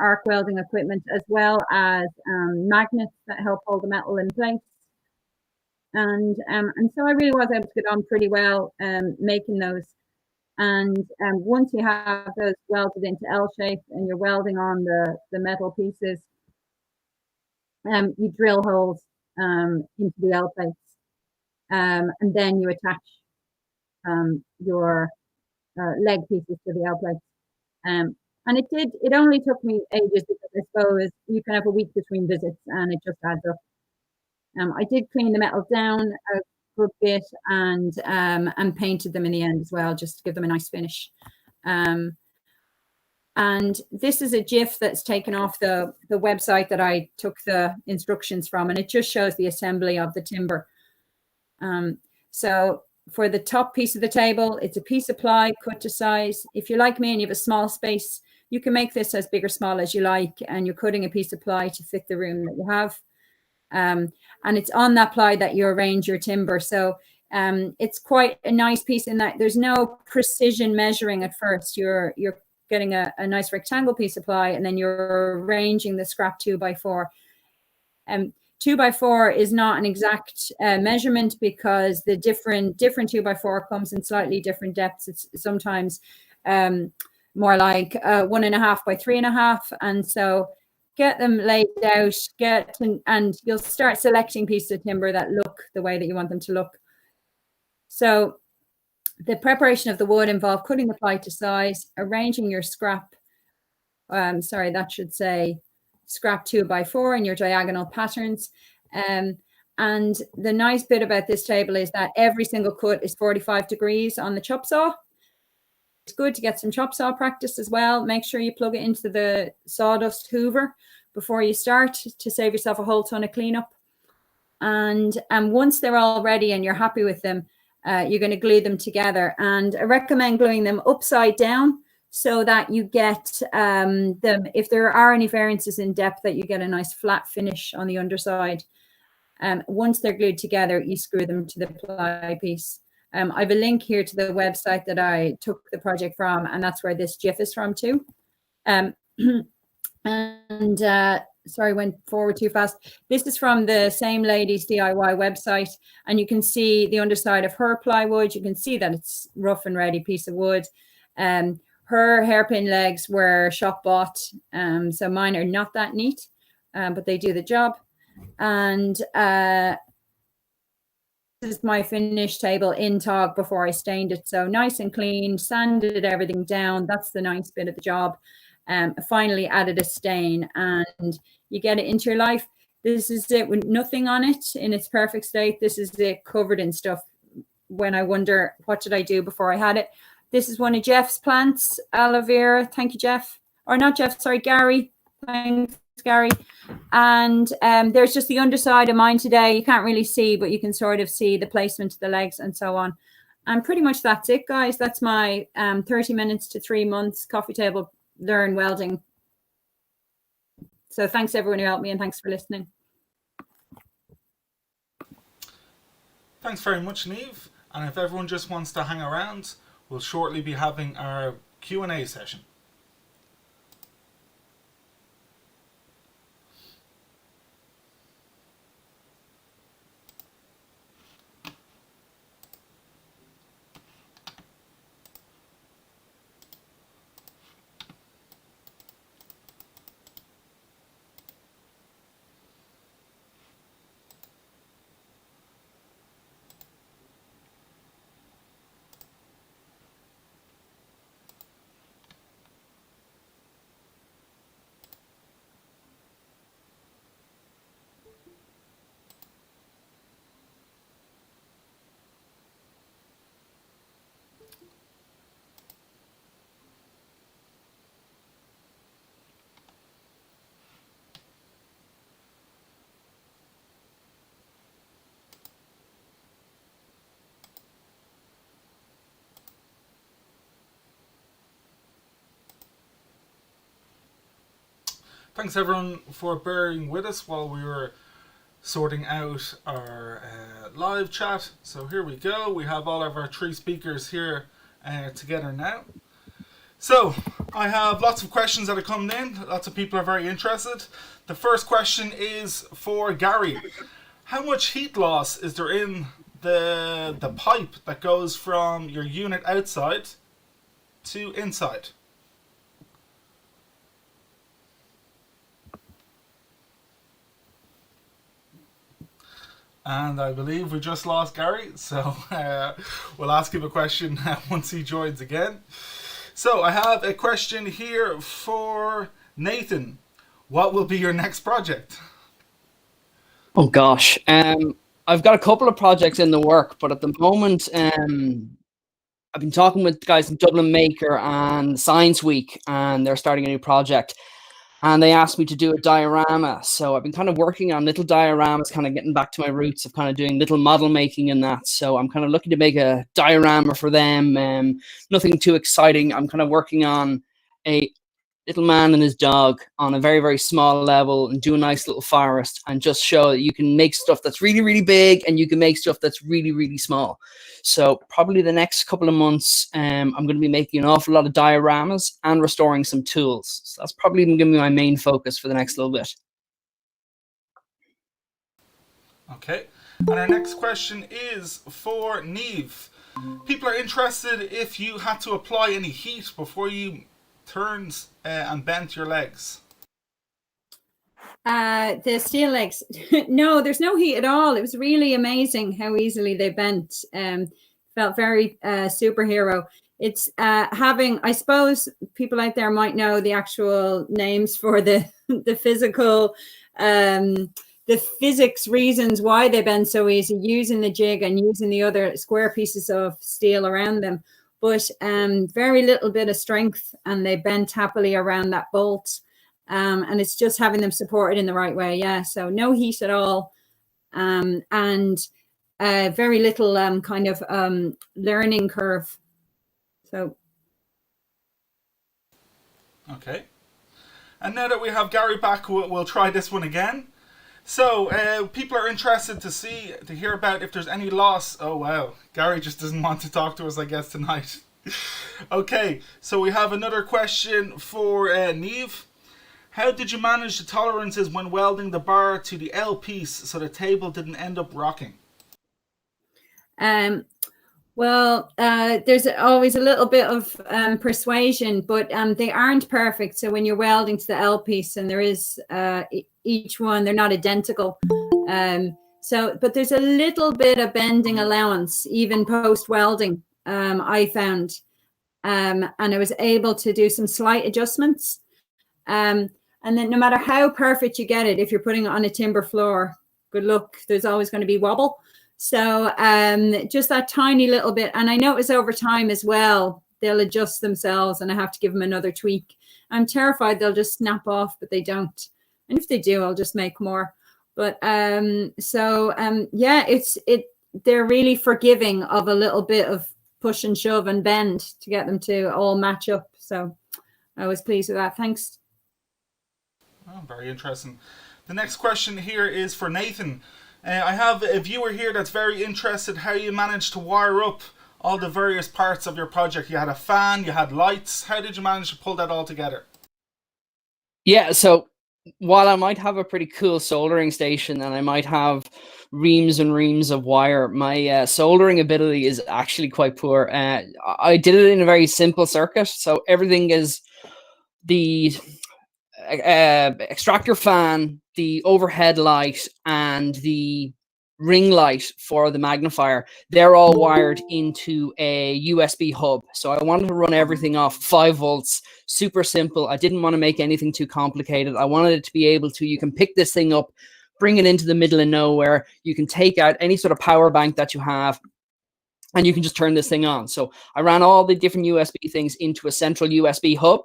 arc welding equipment, as well as magnets that help hold the metal in place. And so I really was able to get on pretty well making those. And once you have those welded into L shape and you're welding on the metal pieces, you drill holes into the L plates, and then you attach your leg pieces to the L plates. And it only took me ages because I suppose you can have a week between visits and it just adds up. I did clean the metal down a good bit and painted them in the end as well, just to give them a nice finish. And this is a GIF that's taken off the website that I took the instructions from, and it just shows the assembly of the timber. So for the top piece of the table, it's a piece of ply cut to size. If you're like me and you have a small space, you can make this as big or small as you like, and you're cutting a piece of ply to fit the room that you have. And it's on that ply that you arrange your timber. So it's quite a nice piece in that there's no precision measuring at first. You're getting a nice rectangle piece of ply, and then you're arranging the scrap 2x4. 2x4 is not an exact measurement because the different 2x4 comes in slightly different depths. It's sometimes more like 1.5 by 3.5, and so get them laid out, and you'll start selecting pieces of timber that look the way that you want them to look. So the preparation of the wood involved cutting the ply to size, arranging your scrap. Sorry, that should say scrap 2x4 in your diagonal patterns. And the nice bit about this table is that every single cut is 45 degrees on the chop saw. It's good to get some chop saw practice as well. Make sure you plug it into the sawdust hoover before you start to save yourself a whole ton of cleanup. And once they're all ready and you're happy with them, you're going to glue them together. And I recommend gluing them upside down so that you get them, if there are any variances in depth, that you get a nice flat finish on the underside. Once they're glued together, you screw them to the ply piece. I have a link here to the website that I took the project from, and that's where this GIF is from too. Sorry, went forward too fast. This is from the same lady's DIY website, and you can see the underside of her plywood. You can see that it's rough and ready piece of wood. Her hairpin legs were shop bought, so mine are not that neat, but they do the job. And this is my finished table in TOG before I stained it. So nice and clean, sanded everything down. That's the nice bit of the job. Finally added a stain, and you get it into your life. This is it with nothing on it in its perfect state. This is it covered in stuff when I wonder, what did I do before I had it? This is one of Jeff's plants, aloe vera. Thank you, Jeff. Or not Jeff, sorry, Gary. Thanks, Gary. And there's just the underside of mine today. You can't really see, but you can sort of see the placement of the legs and so on. And pretty much that's it, guys. That's my 30 minutes to 3 months coffee table learn welding. So thanks everyone who helped me, and thanks for listening. Thanks very much, Niamh. And if everyone just wants to hang around, we'll shortly be having our Q&A session. Thanks everyone for bearing with us while we were sorting out our live chat. So here we go. We have all of our 3 speakers here together now. So I have lots of questions that are coming in. Lots of people are very interested. The first question is for Gary. How much heat loss is there in the pipe that goes from your unit outside to inside? And I believe we just lost Gary, so we'll ask him a question once he joins again. So I have a question here for Nathan. What will be your next project? Oh gosh, I've got a couple of projects in the work, but at the moment, I've been talking with guys in Dublin Maker and Science Week, and they're starting a new project. And they asked me to do a diorama. So I've been kind of working on little dioramas, kind of getting back to my roots of kind of doing little model making and that. So I'm kind of looking to make a diorama for them. Nothing too exciting. I'm kind of working on a little man and his dog on a very, very small level and do a nice little forest and just show that you can make stuff that's really, really big and you can make stuff that's really, really small. So probably the next couple of months, I'm going to be making an awful lot of dioramas and restoring some tools. So that's probably going to be my main focus for the next little bit. Okay. And our next question is for Niamh. People are interested if you had to apply any heat before you turned and bent your legs. The steel legs, no, there's no heat at all. It was really amazing how easily they bent. Felt very superhero. It's having, I suppose people out there might know the actual names for the physical, the physics reasons why they bend so easy, using the jig and using the other square pieces of steel around them. But very little bit of strength, and they bent happily around that bolt. And it's just having them supported in the right way. Yeah, so no heat at all. And very little kind of learning curve. So. Okay. And now that we have Gary back, we'll try this one again. So people are interested to hear about if there's any loss. Oh wow, Gary just doesn't want to talk to us, I guess, tonight. Okay, so we have another question for Niamh. How did you manage the tolerances when welding the bar to the L piece so the table didn't end up rocking? Well, there's always a little bit of persuasion, but they aren't perfect. So when you're welding to the L piece, and there is each one, they're not identical. But there's a little bit of bending allowance, even post welding. I found, and I was able to do some slight adjustments. And then no matter how perfect you get it, if you're putting it on a timber floor, good luck. There's always going to be wobble. So just that tiny little bit. And I notice over time as well, they'll adjust themselves and I have to give them another tweak. I'm terrified they'll just snap off, but they don't. And if they do, I'll just make more. But yeah, they're really forgiving of a little bit of push and shove and bend to get them to all match up. So I was pleased with that. Thanks. Oh, very interesting. The next question here is for Nathan. I have a viewer here that's very interested how you managed to wire up all the various parts of your project. You had a fan, you had lights. How did you manage to pull that all together? Yeah, so while I might have a pretty cool soldering station and I might have reams and reams of wire, my soldering ability is actually quite poor. I did it in a very simple circuit, so everything is the extractor fan, the overhead light, and the ring light for the magnifier. They're all wired into a USB hub. So I wanted to run everything off 5 volts, super simple. I didn't want to make anything too complicated. I wanted it to be able to, you can pick this thing up, bring it into the middle of nowhere. You can take out any sort of power bank that you have, and you can just turn this thing on. So I ran all the different USB things into a central USB hub.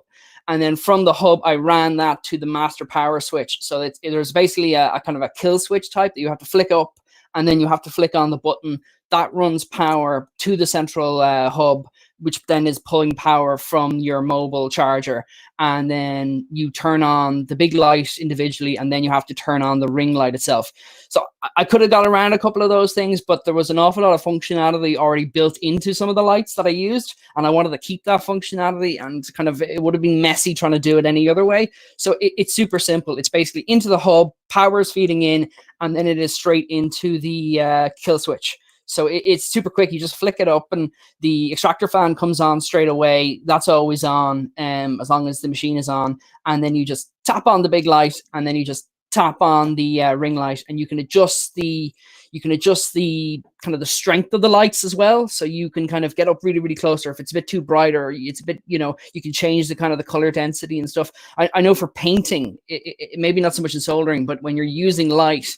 And then from the hub, I ran that to the master power switch. So there's basically a kind of a kill switch type that you have to flick up, and then you have to flick on the button. That runs power to the central hub, which then is pulling power from your mobile charger. And then you turn on the big light individually, and then you have to turn on the ring light itself. So I could have got around a couple of those things, but there was an awful lot of functionality already built into some of the lights that I used, and I wanted to keep that functionality, and kind of it would have been messy trying to do it any other way. So it's super simple. It's basically into the hub, power's feeding in, and then it is straight into the kill switch. So it's super quick. You just flick it up and the extractor fan comes on straight away. That's always on, as long as the machine is on. And then you just tap on the big light, and then you just tap on the ring light, and you can adjust the kind of the strength of the lights as well. So you can kind of get up really, really close, or if it's a bit too bright, or it's a bit, you can change the kind of the color density and stuff. I know for painting, it maybe not so much in soldering, but when you're using light,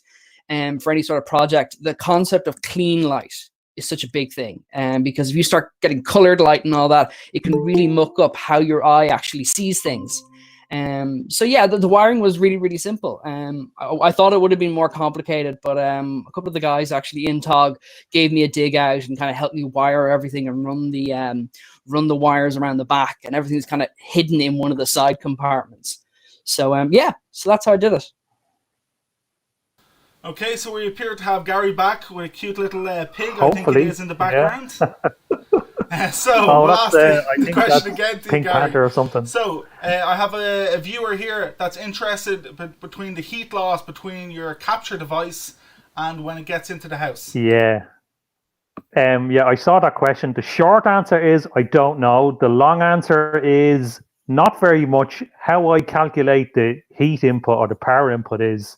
for any sort of project, the concept of clean light is such a big thing. Because if you start getting colored light and all that, it can really muck up how your eye actually sees things. So yeah, the wiring was really, really simple. I thought it would have been more complicated, but a couple of the guys actually in TOG gave me a dig out and kind of helped me wire everything and run the wires around the back, and everything's kind of hidden in one of the side compartments. So yeah, so that's how I did it. Okay, so we appear to have Gary back with a cute little pig. Hopefully, I think it is in the background. Yeah. So we'll ask the think question again to Pink Gary. Panther or something. So I have a viewer here that's interested between the heat loss between your capture device and when it gets into the house. Yeah. Yeah, I saw that question. The short answer is I don't know. The long answer is not very much. How I calculate the heat input or the power input is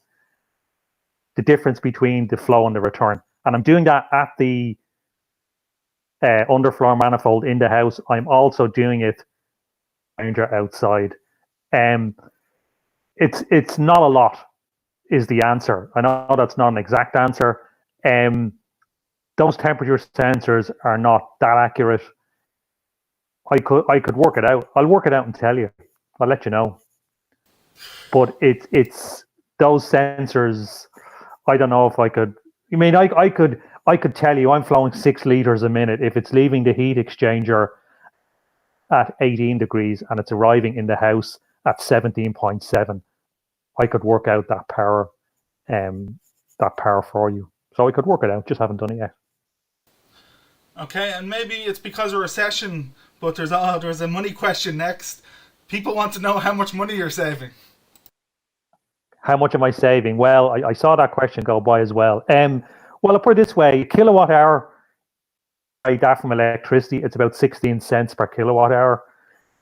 the difference between the flow and the return. And I'm doing that at the underfloor manifold in the house. I'm also doing it outside. It's not a lot is the answer. I know that's not an exact answer. Those temperature sensors are not that accurate. I could work it out. I'll work it out and tell you. I'll let you know. But it's those sensors. I don't know if I could. I mean, I could tell you I'm flowing 6 liters a minute if it's leaving the heat exchanger at 18 degrees and it's arriving in the house at 17.7. I could work out that power for you. So I could work it out. Just haven't done it yet. Okay, and maybe it's because of recession, but there's a money question next. People want to know how much money you're saving. How much am I saving? Well, I saw that question go by as well. Well, I'll put it this way: kilowatt hour, I that from electricity, it's about 16 cents per kilowatt hour.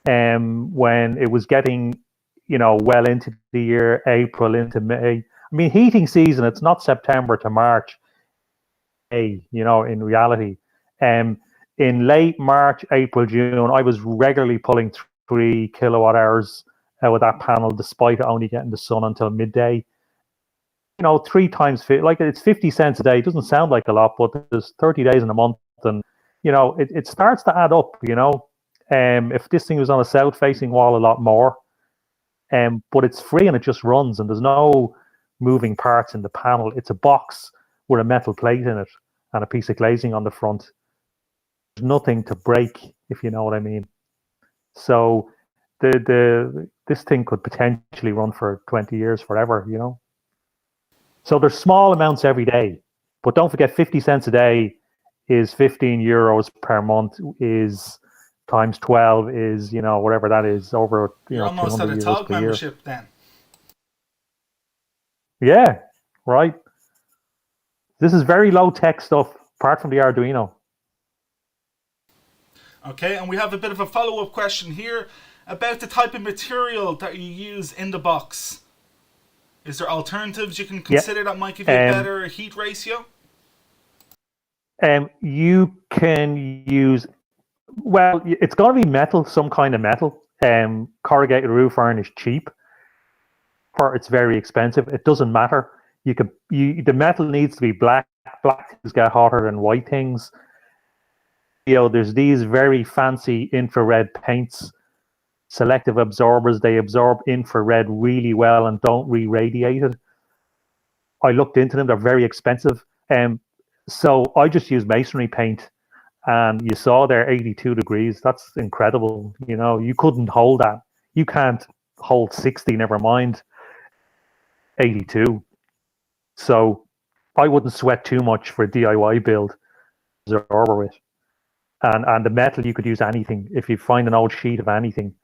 When it was getting, well into the year, April into May. I mean, heating season, it's not September to March. In reality, in late March, April, June, I was regularly pulling 3 kilowatt hours out of that panel, despite only getting the sun until midday. 3 times, like it's 50 cents a day. It doesn't sound like a lot, but there's 30 days in a month, and it starts to add up. If this thing was on a south-facing wall, a lot more. But it's free and it just runs, and there's no moving parts in the panel. It's a box with a metal plate in it and a piece of glazing on the front. There's nothing to break, if you know what I mean. So this thing could potentially run for 20 years, forever, So there's small amounts every day, but don't forget 50 cents a day is 15 euros per month, is times 12 is, whatever that is, over, You're almost at 200 a euros TOG per year. membership then. Yeah, right. This is very low tech stuff, apart from the Arduino. Okay, and we have a bit of a follow-up question here about the type of material that you use in the box. Is there alternatives you can consider that might give you a better heat ratio? You can use, well, it's going to be metal, some kind of metal. Corrugated roof iron is cheap, or it's very expensive. It doesn't matter. The metal needs to be black. Black things get hotter than white things. There's these very fancy infrared paints, selective absorbers. They absorb infrared really well and don't re-radiate it. I looked into them. They're very expensive. So I just use masonry paint, and you saw there 82 degrees. That's incredible. You couldn't hold that. You can't hold 60, never mind 82. So I wouldn't sweat too much for a DIY build. Absorber with. And the metal, you could use anything. If you find an old sheet of anything,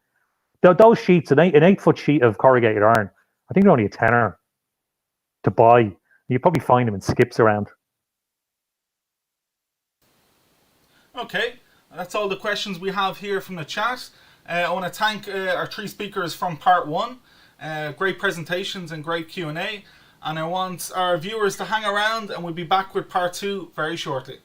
those sheets, an 8-foot sheet of corrugated iron, I think they're only a tenner to buy. You probably find them in skips around. Okay, that's all the questions we have here from the chat. I want to thank our 3 speakers from part 1. Great presentations and great Q&A. And I want our viewers to hang around, and we'll be back with part 2 very shortly.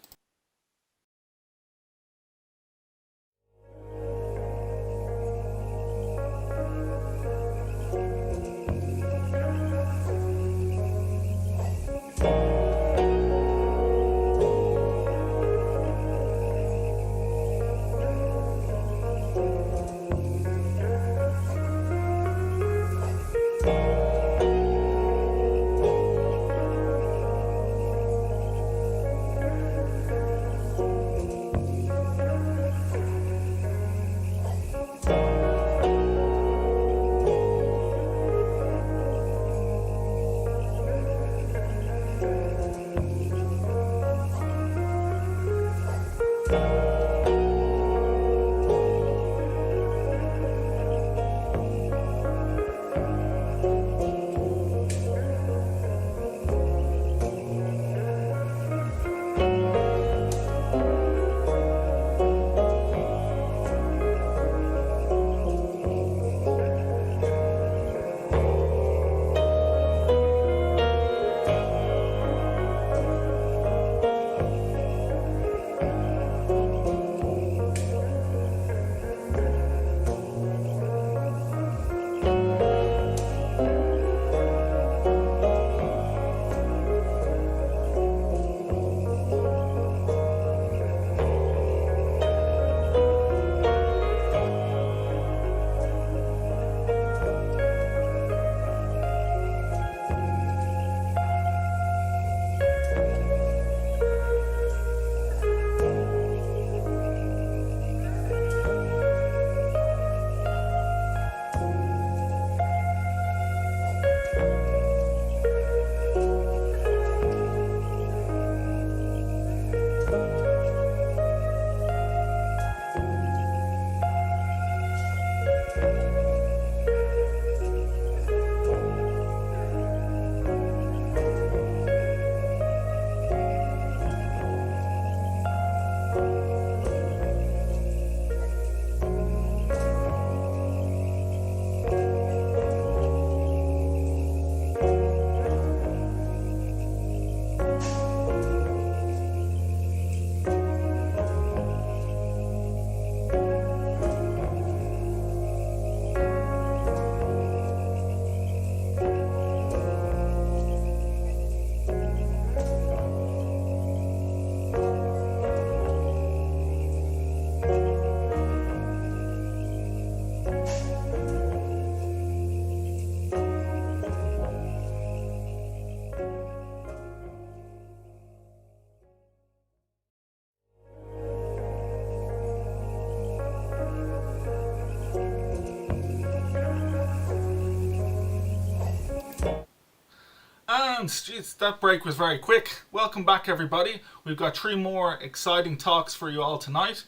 Jeez, that break was very quick. Welcome back, everybody. We've got 3 more exciting talks for you all tonight.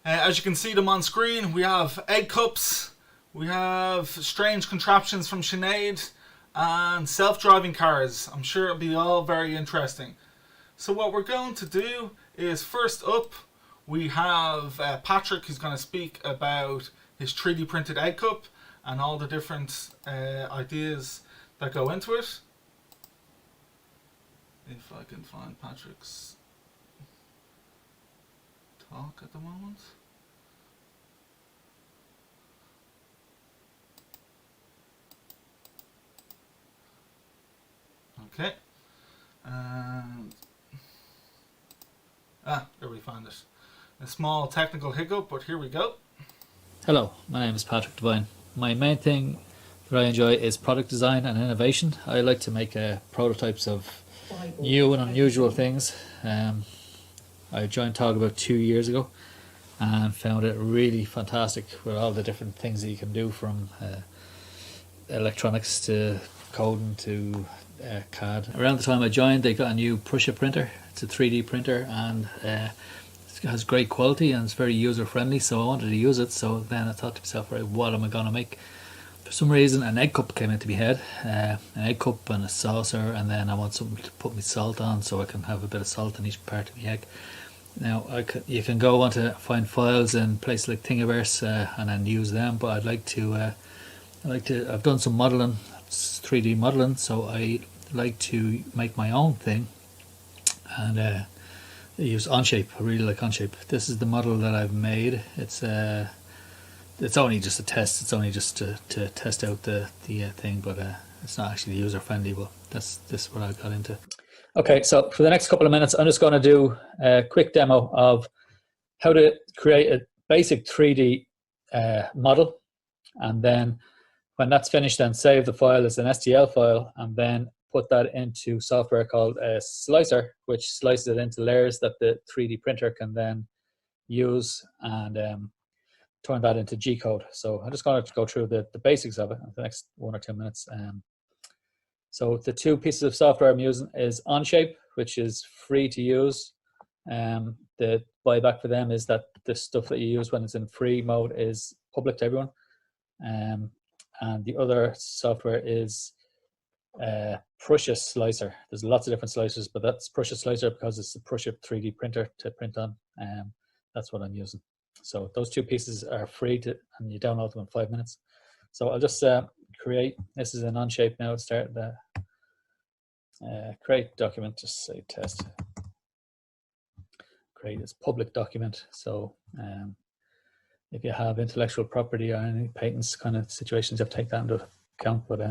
As you can see them on screen, we have egg cups, we have strange contraptions from Sinead, and self-driving cars. I'm sure it'll be all very interesting. So what we're going to do is, first up, we have Patrick, who's going to speak about his 3D printed egg cup and all the different ideas that go into it. If I can find Patrick's talk at the moment. Okay. And there we find it. A small technical hiccup, but here we go. Hello, my name is Patrick Devine. My main thing that I enjoy is product design and innovation. I like to make prototypes of new and unusual things. I joined TOG about 2 years ago and found it really fantastic with all the different things that you can do, from electronics to coding to CAD. Around the time I joined, they got a new Prusa printer. It's a 3D printer, and it has great quality and it's very user friendly, so I wanted to use it. So then I thought to myself, right, what am I going to make? For some reason an egg cup came into my head, an egg cup and a saucer, and then I want something to put my salt on so I can have a bit of salt in each part of the egg. Now you can go on to find files in places like Thingiverse and then use them, but I've done some modeling, 3D modeling, so I like to make my own thing, and I use Onshape. I really like Onshape. This is the model that I've made. It's only just a test. It's only just to test out the thing, but it's not actually user friendly. But this is what I got into. Okay, so for the next couple of minutes, I'm just going to do a quick demo of how to create a basic 3D model, and then when that's finished, then save the file as an STL file, and then put that into software called a slicer, which slices it into layers that the 3D printer can then use and turn that into G code. So I'm just going to go through the basics of it in the next 1 or 2 minutes. So the 2 pieces of software I'm using is Onshape, which is free to use. The buyback for them is that the stuff that you use when it's in free mode is public to everyone. And the other software is Prusa Slicer. There's lots of different slicers, but that's Prusa Slicer because it's the Prusa 3D printer to print on. That's what I'm using. So those 2 pieces are free and you download them in 5 minutes. So I'll just create, this is an Onshape now, start the create document, just say test. Create this public document. So if you have intellectual property or any patents kind of situations, you have to take that into account. But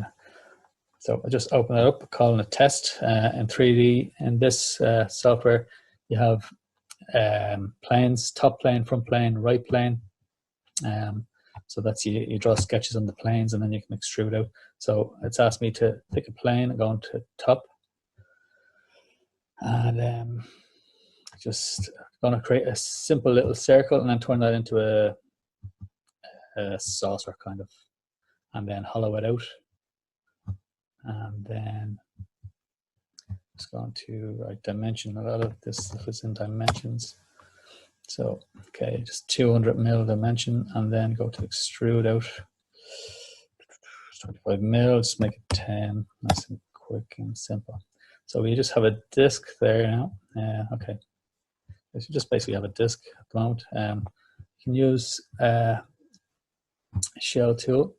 so I just open it up, calling it test in 3D. In this software, you have planes, top plane, front plane, right plane. So that's you draw sketches on the planes and then you can extrude out. So it's asked me to pick a plane and go into top. And just going to create a simple little circle and then turn that into a saucer kind of, and then hollow it out. And then just going to dimension a lot of this stuff is in dimensions. So, okay, just 200 mil dimension, and then go to extrude out. 25 mil, just make it 10, nice and quick and simple. So we just have a disk there now. Okay, so you just basically have a disk at the moment. You can use shell tool.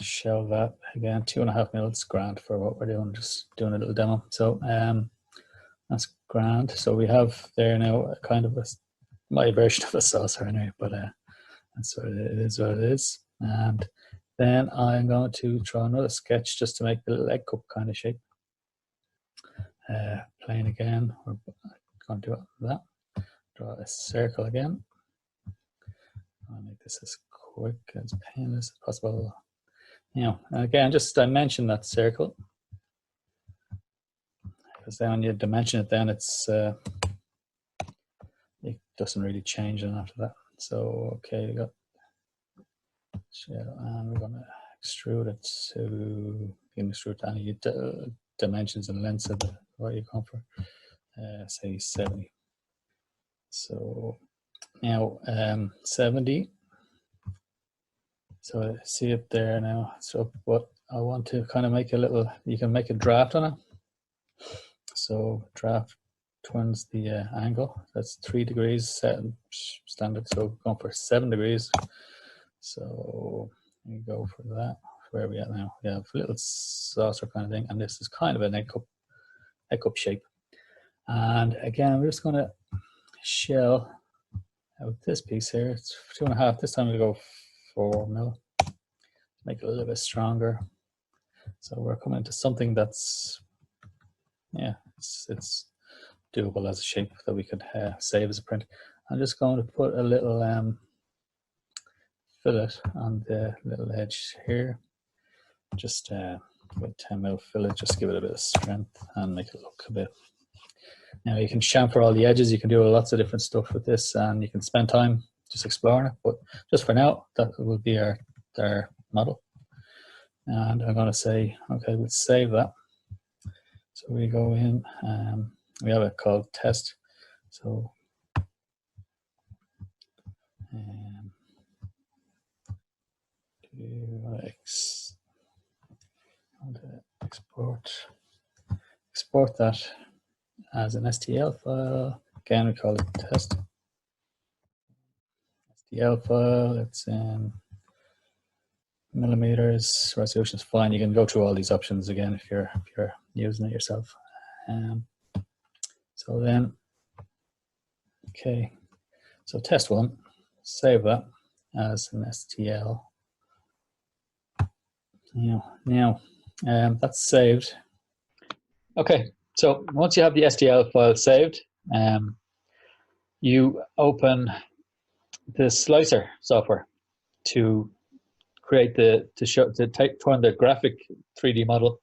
Shell that again, 2.5 mil. It's grand for what we're doing. Just doing a little demo. So that's grand. So we have there now a kind of my version of a saucer anyway, but that's what it is. What it is. And then I'm going to draw another sketch just to make the little egg cup kind of shape. Plane again. We're going to do that. Draw a circle again. I'll make this as quick, as painless as possible. You know, again, just dimension that circle, because then when you dimension it, then it's it doesn't really change after that. So okay, we got shell, and we're going to extrude it to, you can extrude to any dimensions and lengths of what you're going for. Say 70. So now 70. So see it there now. So what I want to kind of make a little, you can make a draft on it. So draft turns the angle. That's 3 degrees set standard. So going for 7 degrees. So we go for that. Where are we at now? We have a little saucer kind of thing, and this is kind of an egg cup shape. And again, we're just going to shell out this piece here. It's 2.5. This time we'll go 4 mil. Make it a little bit stronger. So we're coming to something that's, yeah, it's doable as a shape that we could save as a print. I'm just going to put a little fillet on the little edge here. Just with 10 mil fillet, just give it a bit of strength and make it look a bit. Now you can chamfer all the edges. You can do lots of different stuff with this, and you can spend time just exploring it. But just for now, that will be our model. And I'm going to say, okay, we'll save that. So we go in, we have it called test. So export that as an STL file. Again, we call it test. STL file, it's in millimeters, resolution is fine. You can go through all these options again if you're using it yourself. So then, okay, so test 1, save that as an STL. Now that's saved. Okay, so once you have the STL file saved, you open the slicer software to create turn the graphic 3D model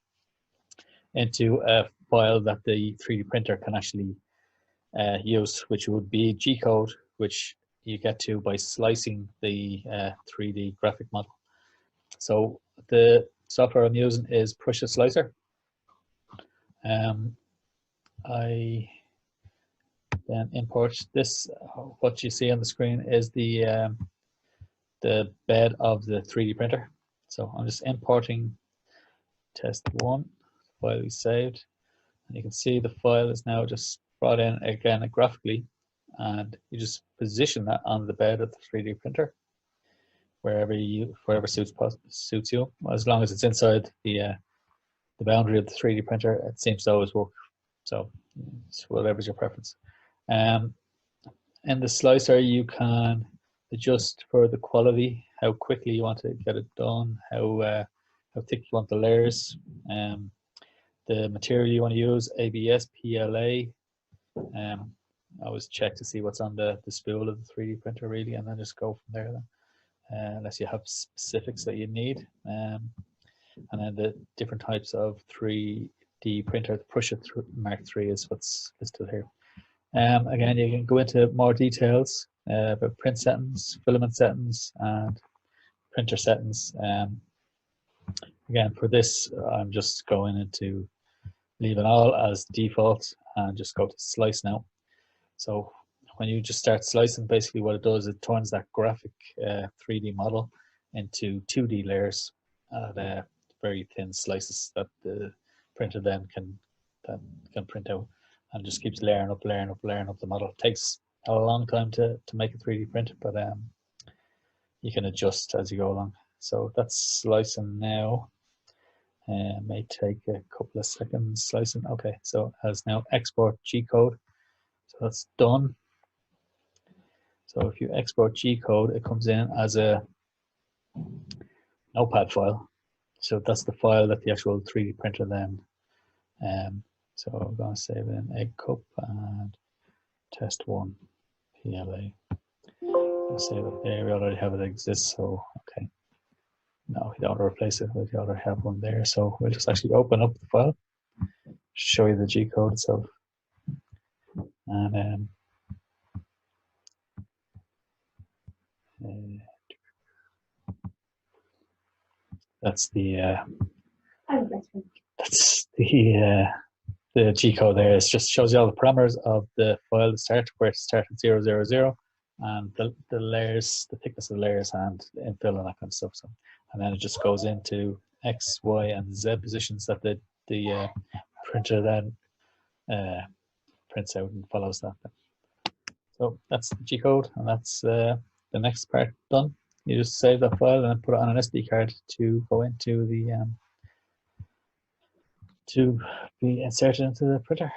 into a file that the 3D printer can actually use, which would be G code, which you get to by slicing the 3D graphic model. So the software I'm using is Prusa Slicer. I then import this. What you see on the screen is the bed of the 3D printer. So I'm just importing test 1 file we saved, and you can see the file is now just brought in again graphically, and you just position that on the bed of the 3D printer wherever suits you, as long as it's inside the boundary of the 3D printer. It seems to always work, so it's whatever's your preference. In the slicer, you can adjust for the quality, how quickly you want to get it done, how thick you want the layers, the material you want to use, ABS, PLA. Always check to see what's on the spool of the 3D printer really, and then just go from there then, unless you have specifics that you need. And then the different types of 3D printer, the Prusa Mark III is what's listed here. Again, you can go into more details about print settings, filament settings, and printer settings. Again, for this, I'm just going into leave it all as default and just go to slice now. So when you just start slicing, basically what it does, it turns that graphic 3D model into 2D layers at very thin slices that the printer then can print out, and just keeps layering up the model. It takes a long time to make a 3D print, but you can adjust as you go along. So that's slicing now. May take a couple of seconds slicing. Okay, so it has now export G code. So that's done. So if you export G code, it comes in as a notepad file. So that's the file that the actual 3D printer then. So I'm going to save it in egg cup and test 1 PLA. I'll save it there. We already have it exists. So okay. No, we don't replace it. We already have one there. So we'll just actually open up the file, show you the G code itself, and that's the the G code there. It just shows you all the parameters of the file to start, where to start at 000, and the layers, the thickness of the layers, and infill and that kind of stuff. So, and then it just goes into X, Y, and Z positions that the printer then prints out and follows that. So that's the G code, and that's the next part done. You just save that file and then put it on an SD card to go into the to be inserted into the printer.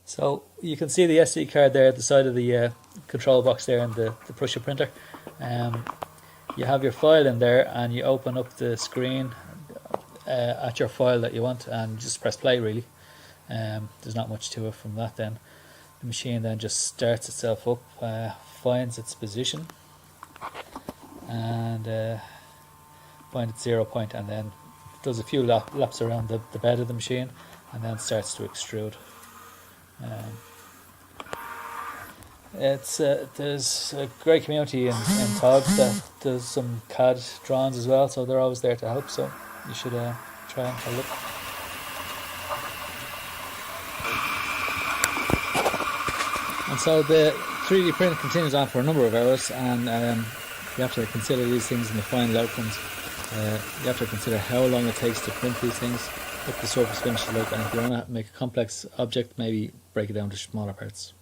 So you can see the SD card there at the side of the control box there in the Prusa printer. You have your file in there, and you open up the screen at your file that you want, and just press play really. There's not much to it from that then. The machine then just starts itself up, finds its position, and finds its 0 point, and then does a few laps around the bed of the machine, and then starts to extrude. There's a great community in TOG that does some CAD drawings as well, so they're always there to help, so you should try and have a look. And so the 3D print continues on for a number of hours, and you have to consider these things in the final outcomes. You have to consider how long it takes to print these things, what the surface finish is like, and if you want to make a complex object, maybe break it down to smaller parts.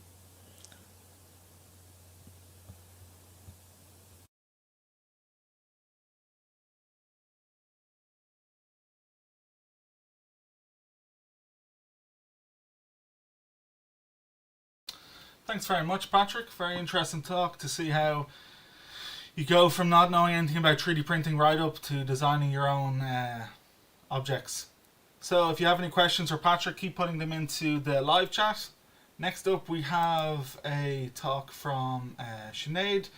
Thanks very much, Patrick. Very interesting talk to see how you go from not knowing anything about 3D printing right up to designing your own objects. So if you have any questions for Patrick, keep putting them into the live chat. Next up we have a talk from Sinead,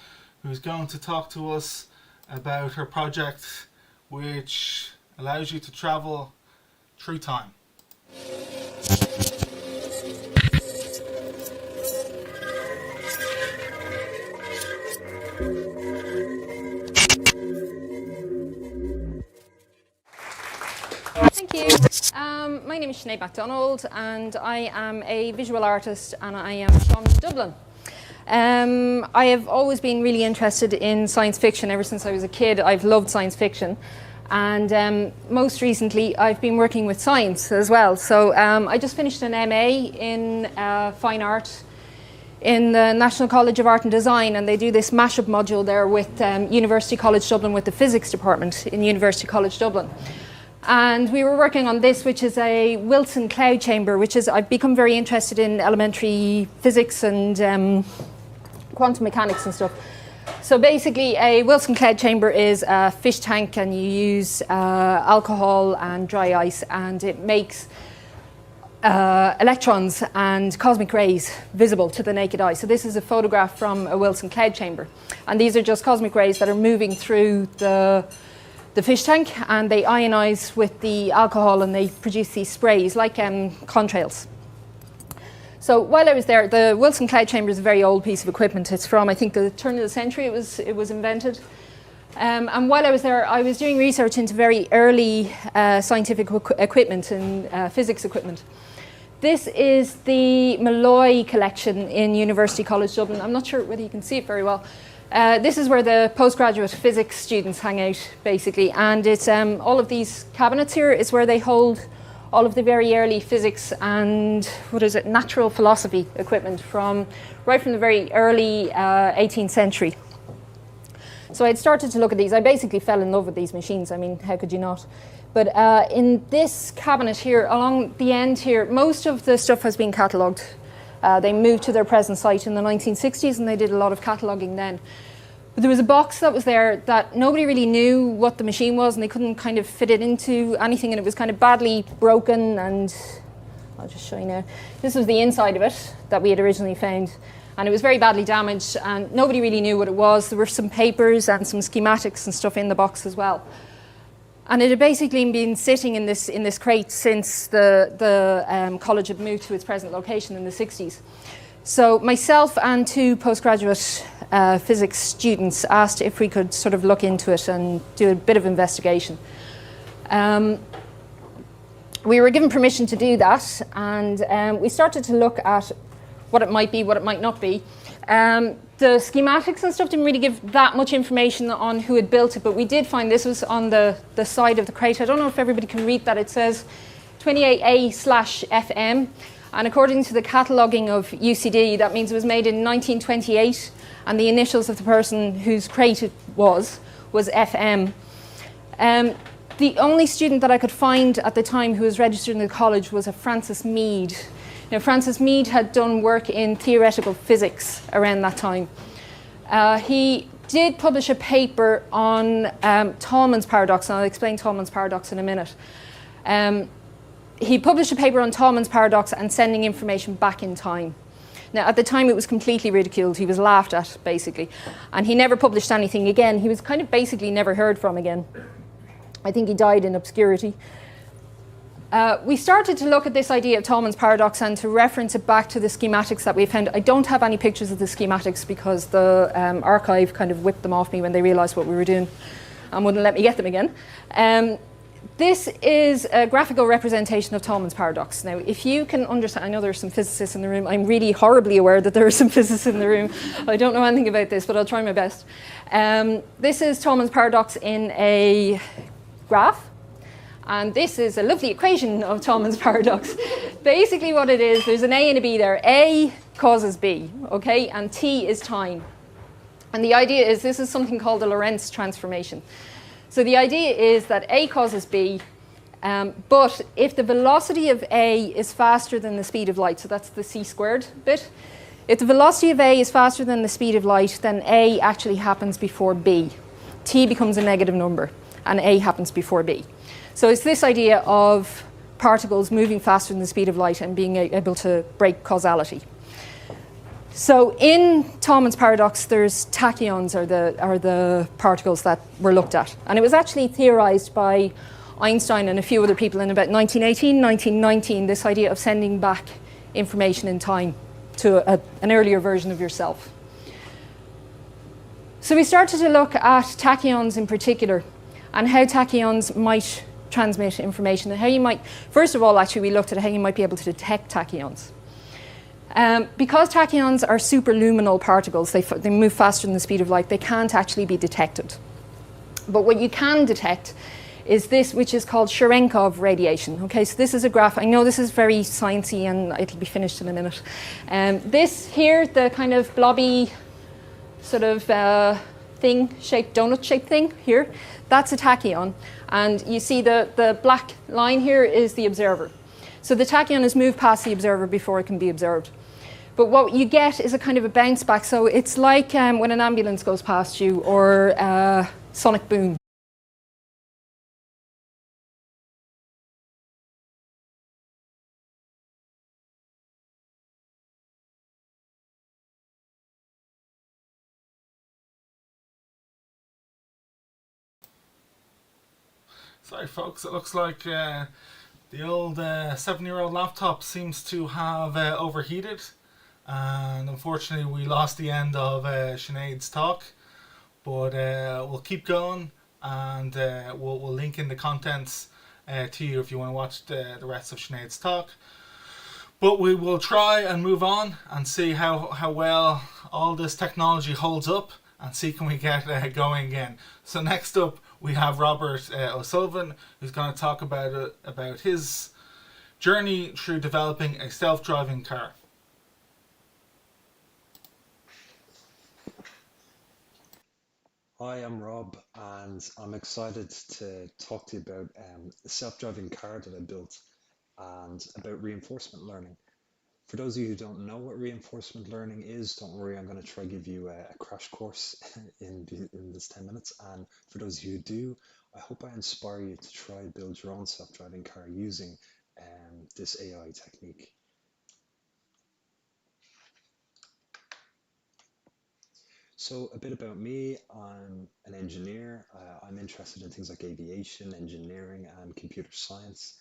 who's going to talk to us about her project which allows you to travel through time. Thank you. My name is Sinead MacDonald, and I am a visual artist, and I am from Dublin. I have always been really interested in science fiction. Ever since I was a kid, I've loved science fiction. And most recently, I've been working with science as well. So I just finished an MA in fine art in the National College of Art and Design, and they do this mashup module there with University College Dublin, with the physics department in University College Dublin. And we were working on this, which is a Wilson cloud chamber, which is, I've become very interested in elementary physics and quantum mechanics and stuff. So basically a Wilson cloud chamber is a fish tank, and you use alcohol and dry ice, and it makes electrons and cosmic rays visible to the naked eye. So this is a photograph from a Wilson cloud chamber, and these are just cosmic rays that are moving through the fish tank, and they ionize with the alcohol, and they produce these sprays like contrails. So while I was there, the Wilson cloud chamber is a very old piece of equipment. It's from, I think, the turn of the century it was invented. And while I was there, I was doing research into very early scientific equipment and physics equipment. This is the Malloy collection in University College Dublin. I'm not sure whether you can see it very well. This is where the postgraduate physics students hang out, basically. And it's all of these cabinets here is where they hold all of the very early physics and, natural philosophy equipment right from the very early 18th century. So I'd started to look at these. I basically fell in love with these machines. I mean, how could you not? But in this cabinet here, along the end here, most of the stuff has been catalogued. They moved to their present site in the 1960s, and they did a lot of cataloguing then. But there was a box that was there that nobody really knew what the machine was, and they couldn't kind of fit it into anything, and it was kind of badly broken, and I'll just show you now. This was the inside of it that we had originally found, and it was very badly damaged, and nobody really knew what it was. There were some papers and some schematics and stuff in the box as well. And it had basically been sitting in this crate since the college had moved to its present location in the 60s. So myself and two postgraduate physics students asked if we could sort of look into it and do a bit of investigation. We were given permission to do that, and we started to look at what it might be, what it might not be. The schematics and stuff didn't really give that much information on who had built it, but we did find this was on the side of the crate. I don't know if everybody can read that. It says 28A/FM, and according to the cataloguing of UCD, that means it was made in 1928, and the initials of the person whose crate it was FM. The only student that I could find at the time who was registered in the college was a Francis Mead. Now, Francis Mead had done work in theoretical physics around that time. He did publish a paper on Tolman's paradox, and I'll explain Tolman's paradox in a minute. He published a paper on Tolman's paradox and sending information back in time. Now, at the time, it was completely ridiculed. He was laughed at, basically. And he never published anything again. He was kind of basically never heard from again. I think he died in obscurity. We started to look at this idea of Tolman's paradox and to reference it back to the schematics that we found. I don't have any pictures of the schematics because the archive kind of whipped them off me when they realized what we were doing and wouldn't let me get them again. This is a graphical representation of Tolman's paradox. Now, if you can understand, I know there are some physicists in the room. I'm really horribly aware that there are some physicists in the room. I don't know anything about this, but I'll try my best. This is Tolman's paradox in a graph. And this is a lovely equation of Tolman's paradox. Basically what it is, there's an A and a B there. A causes B, okay? And T is time. And the idea is this is something called the Lorentz transformation. So the idea is that A causes B, but if the velocity of A is faster than the speed of light, so that's the c squared bit, if the velocity of A is faster than the speed of light, then A actually happens before B. T becomes a negative number, and A happens before B. So it's this idea of particles moving faster than the speed of light and being able to break causality. So in Tolman's paradox, there's tachyons are the particles that were looked at. And it was actually theorized by Einstein and a few other people in about 1918, 1919, this idea of sending back information in time to an earlier version of yourself. So we started to look at tachyons in particular and how tachyons might transmit information and how you might, first of all, actually, we looked at how you might be able to detect tachyons. Because tachyons are superluminal particles, they move faster than the speed of light, they can't actually be detected. But what you can detect is this, which is called Cherenkov radiation. Okay, so this is a graph. I know this is very sciencey and it'll be finished in a minute. This here, the kind of blobby sort of donut-shaped thing here, that's a tachyon. And you see the black line here is the observer. So the tachyon has moved past the observer before it can be observed. But what you get is a kind of a bounce back. So it's like when an ambulance goes past you or a sonic boom. Sorry folks, it looks like the old 7-year-old laptop seems to have overheated, and unfortunately we lost the end of Sinead's talk, but we'll keep going, and we'll link in the contents to you if you want to watch the rest of Sinead's talk. But we will try and move on and see how well all this technology holds up, and see can we get going again. So next up we have Robert O'Sullivan, who's going to talk about his journey through developing a self-driving car. Hi, I'm Rob, and I'm excited to talk to you about the self-driving car that I built and about reinforcement learning. For those of you who don't know what reinforcement learning is, don't worry, I'm going to try to give you a crash course in this 10 minutes. And for those of you who do, I hope I inspire you to try and build your own self-driving car using this AI technique. So a bit about me, I'm an engineer. I'm interested in things like aviation, engineering, and computer science.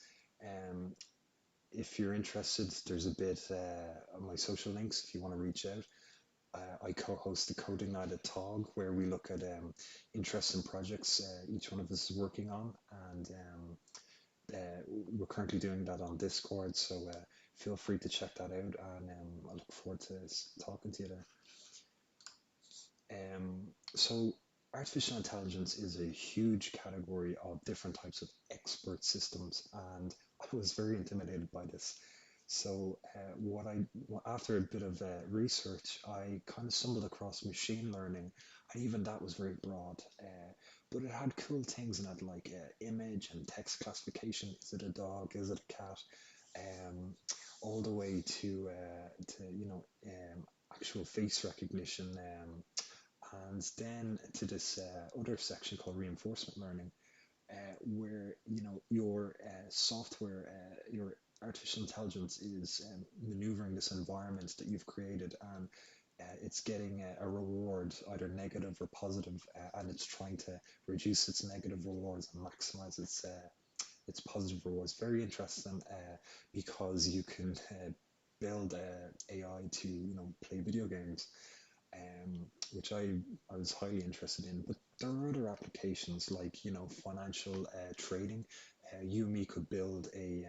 If you're interested, there's a bit on my social links if you want to reach out. I co-host the Coding Night at TOG, where we look at interesting projects each one of us is working on, and we're currently doing that on Discord. So feel free to check that out, and I look forward to talking to you there. So artificial intelligence is a huge category of different types of expert systems, and I was very intimidated by this. So after a bit of research, I kind of stumbled across machine learning, and even that was very broad. But it had cool things in it, like image and text classification. Is it a dog? Is it a cat? Um, all the way to actual face recognition. And then to this other section called reinforcement learning, where your software, your artificial intelligence is maneuvering this environment that you've created, and it's getting a reward, either negative or positive, and it's trying to reduce its negative rewards and maximize its positive rewards. Very interesting, because you can build AI to play video games, which I was highly interested in. But there are other applications like financial trading. You and me could build a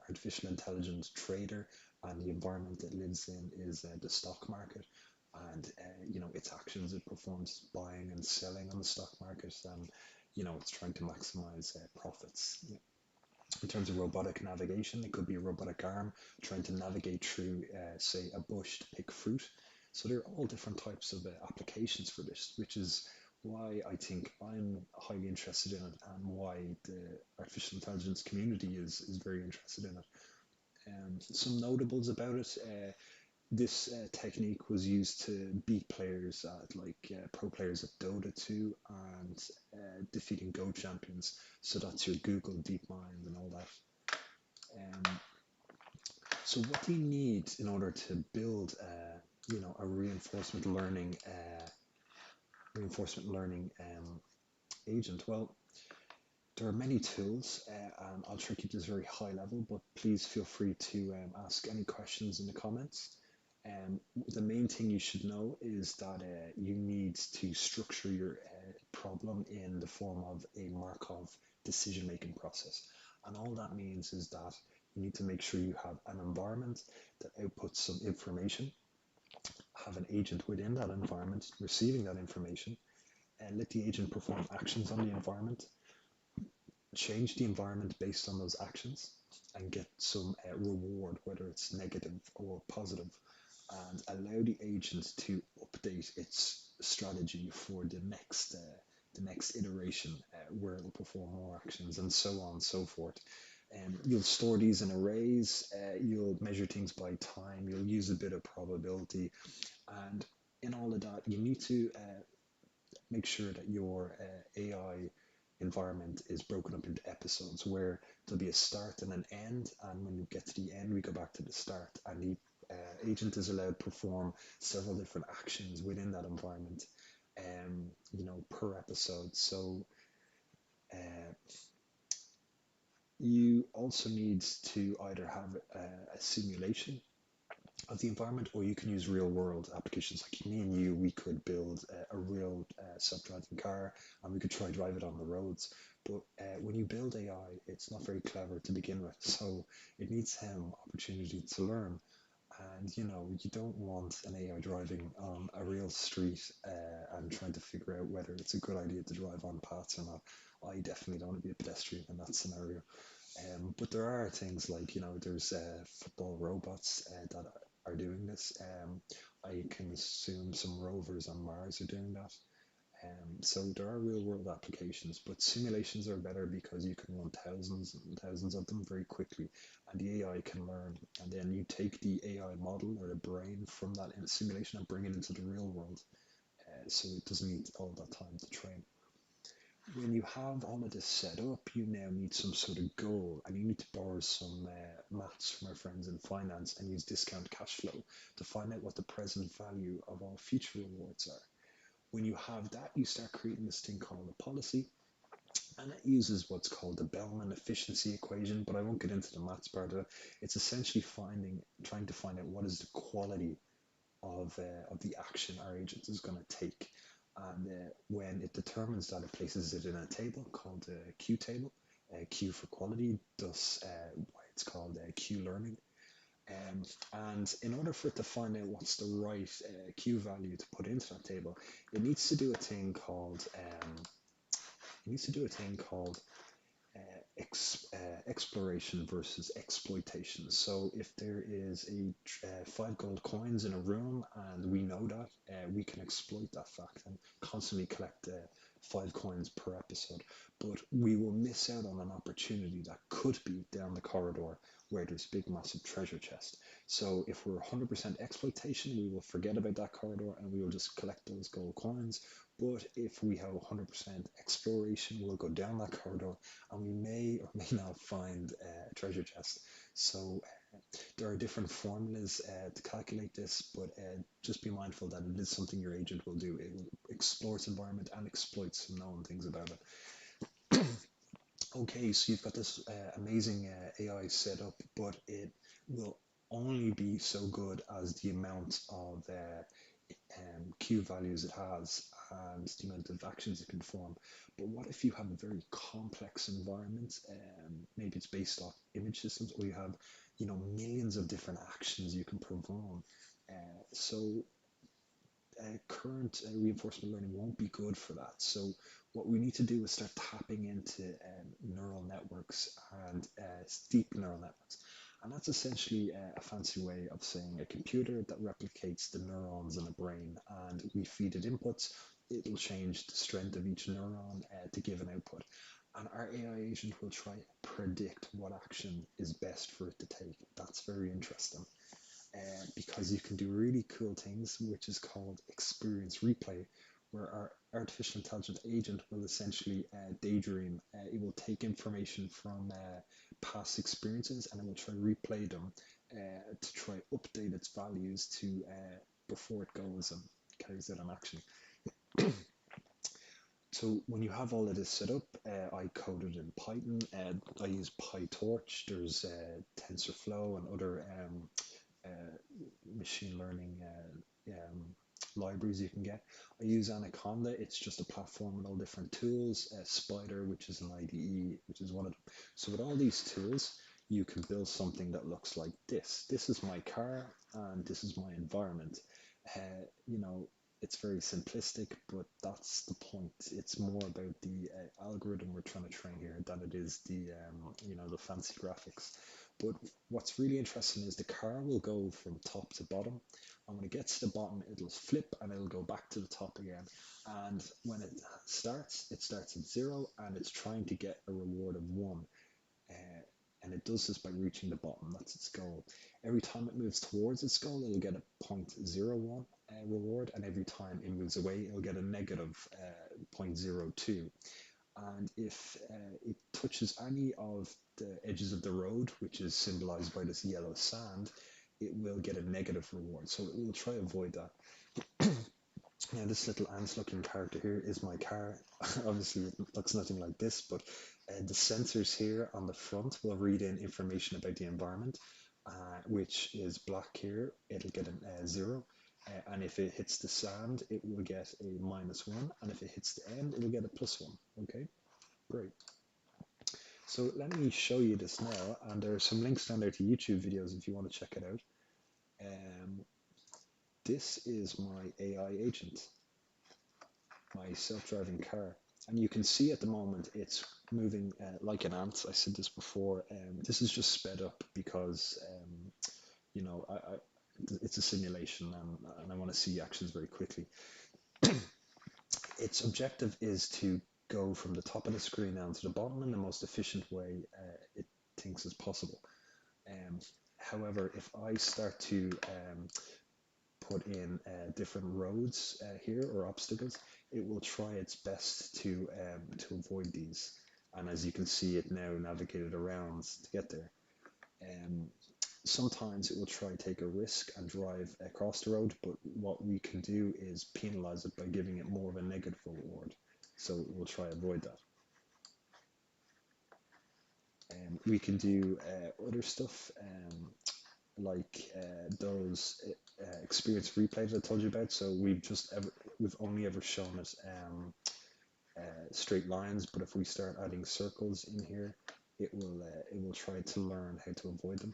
artificial intelligence trader, and the environment it lives in is the stock market, and its actions it performs buying and selling on the stock market, and it's trying to maximize profits. In terms of robotic navigation, it could be a robotic arm trying to navigate through, say, a bush to pick fruit. So there are all different types of applications for this, which is why I think I'm highly interested in it, and why the artificial intelligence community is very interested in it. Some notables about it. This technique was used to beat players at pro players at Dota 2, and defeating Go champions. So that's your Google DeepMind and all that. Um, so what do you need in order to build, a reinforcement learning agent? Well, there are many tools, and I'll try to keep this very high level, but please feel free to ask any questions in the comments. The main thing you should know is that you need to structure your problem in the form of a Markov decision-making process. And all that means is that you need to make sure you have an environment that outputs some information, have an agent within that environment receiving that information, and let the agent perform actions on the environment, change the environment based on those actions, and get some reward, whether it's negative or positive, and allow the agent to update its strategy for the next iteration, where it'll perform more actions, and so on and so forth. You'll store these in arrays, you'll measure things by time, you'll use a bit of probability, and in all of that, you need to make sure that your AI environment is broken up into episodes, where there'll be a start and an end, and when you get to the end, we go back to the start, and the agent is allowed to perform several different actions within that environment, per episode. So you also need to either have a simulation of the environment, or you can use real world applications. Like me and you, we could build a real self-driving car, and we could try drive it on the roads. But when you build AI, it's not very clever to begin with, so it needs opportunity to learn. And you don't want an AI driving on a real street and trying to figure out whether it's a good idea to drive on paths or not. I definitely don't want to be a pedestrian in that scenario. But there are things like, there's football robots that are doing this. I can assume some rovers on Mars are doing that. So there are real world applications, but simulations are better because you can run thousands and thousands of them very quickly, and the AI can learn. And then you take the AI model or the brain from that simulation and bring it into the real world. So it doesn't need all that time to train. When you have all of this set up, you now need some sort of goal, and you need to borrow some maths from our friends in finance and use discount cash flow to find out what the present value of all future rewards are. When you have that, you start creating this thing called a policy, and it uses what's called the Bellman efficiency equation, but I won't get into the maths part of it. It's essentially trying to find out what is the quality of the action our agent is going to take. And when it determines that, it places it in a table called a Q table, Q for quality, thus why it's called Q learning. And in order for it to find out what's the right Q value to put into that table, it needs to do a thing called exploration versus exploitation. So if there is 5 gold coins in a room and we know that, we can exploit that fact and constantly collect 5 coins per episode. But we will miss out on an opportunity that could be down the corridor where there's big massive treasure chest. So if we're 100% exploitation, we will forget about that corridor and we will just collect those gold coins. But if we have 100% exploration, we'll go down that corridor and we may or may not find a treasure chest. So there are different formulas to calculate this, but just be mindful that it is something your agent will do. It will explore its environment and exploit some known things about it. Okay, so you've got this amazing AI set up, but it will only be so good as the amount of Q values it has and the amount of actions it can perform. But what if you have a very complex environment? Maybe it's based off image systems, or you have, millions of different actions you can perform. So current reinforcement learning won't be good for that. So what we need to do is start tapping into neural networks and deep neural networks. And that's essentially a fancy way of saying a computer that replicates the neurons in the brain, and we feed it inputs. It'll change the strength of each neuron to give an output. And our AI agent will try to predict what action is best for it to take. That's very interesting. Because you can do really cool things, which is called experience replay, where our artificial intelligent agent will essentially daydream. It will take information from past experiences and it will try to replay them to try update its values to before it goes and carries out an action. So when you have all of this set up, I coded in Python. I use PyTorch. There's TensorFlow and other machine learning libraries you can get. I use Anaconda. It's just a platform with all different tools. Spider, which is an IDE, which is one of them. So with all these tools, you can build something that looks like this. This is my car, and this is my environment. It's very simplistic, but that's the point. It's more about the algorithm we're trying to train here than it is the fancy graphics. But what's really interesting is the car will go from top to bottom, and when it gets to the bottom, it'll flip and it'll go back to the top again. And when it starts at 0, and it's trying to get a reward of 1. And it does this by reaching the bottom. That's its goal. Every time it moves towards its goal, it'll get a 0.01 reward, and every time it moves away, it'll get a negative 0.02. And if it touches any of the edges of the road, which is symbolized by this yellow sand, it will get a negative reward. So it will try to avoid that. Now this little ant looking character here is my car. Obviously it looks nothing like this, but the sensors here on the front will read in information about the environment, which is black here. It'll get a 0. And if it hits the sand, it will get a -1. And if it hits the end, it'll get a +1. Okay, great. So let me show you this now. And there are some links down there to YouTube videos if you want to check it out. This is my AI agent, my self-driving car. And you can see at the moment it's moving like an ant. I said this before. This is just sped up because, it's a simulation and I want to see actions very quickly. Its objective is to go from the top of the screen down to the bottom in the most efficient way it thinks is possible. However, if I start to put in different roads here or obstacles, it will try its best to avoid these. And as you can see, it now navigated around to get there. Sometimes it will try to take a risk and drive across the road, but what we can do is penalize it by giving it more of a negative reward. So we'll try to avoid that. We can do other stuff. those experience replays I told you about. So we've only ever shown it straight lines, but if we start adding circles in here, it will try to learn how to avoid them.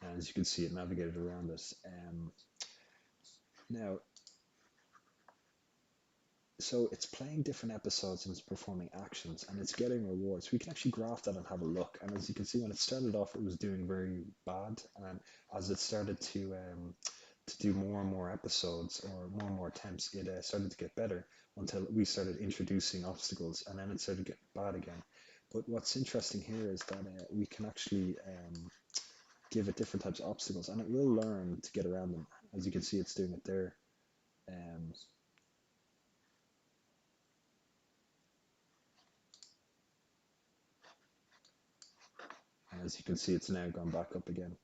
And as you can see, it navigated around it. Now, so it's playing different episodes and it's performing actions and it's getting rewards. We can actually graph that and have a look. And as you can see, when it started off, it was doing very bad. And as it started to do more and more episodes or more and more attempts, it started to get better until we started introducing obstacles, and then it started to get bad again. But what's interesting here is that we can actually give it different types of obstacles, and it will learn to get around them. As you can see, it's doing it there. Um, and as you can see, it's now gone back up again.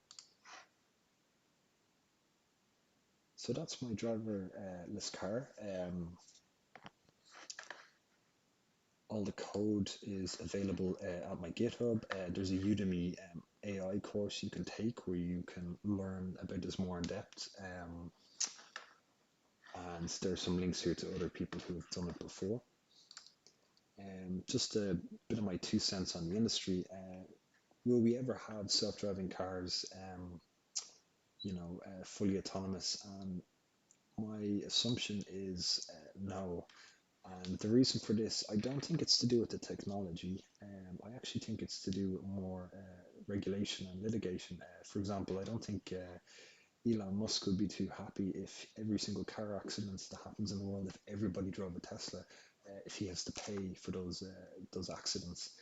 So that's my driverless car. All the code is available at my GitHub. There's a Udemy AI course you can take where you can learn about this more in depth. And there's some links here to other people who have done it before. Just a bit of my 2 cents on the industry. Will we ever have self-driving cars, fully autonomous? And my assumption is no. And the reason for this, I don't think it's to do with the technology. I actually think it's to do with more regulation and litigation. For example, I don't think Elon Musk would be too happy if every single car accident that happens in the world, if everybody drove a Tesla, if he has to pay for those accidents.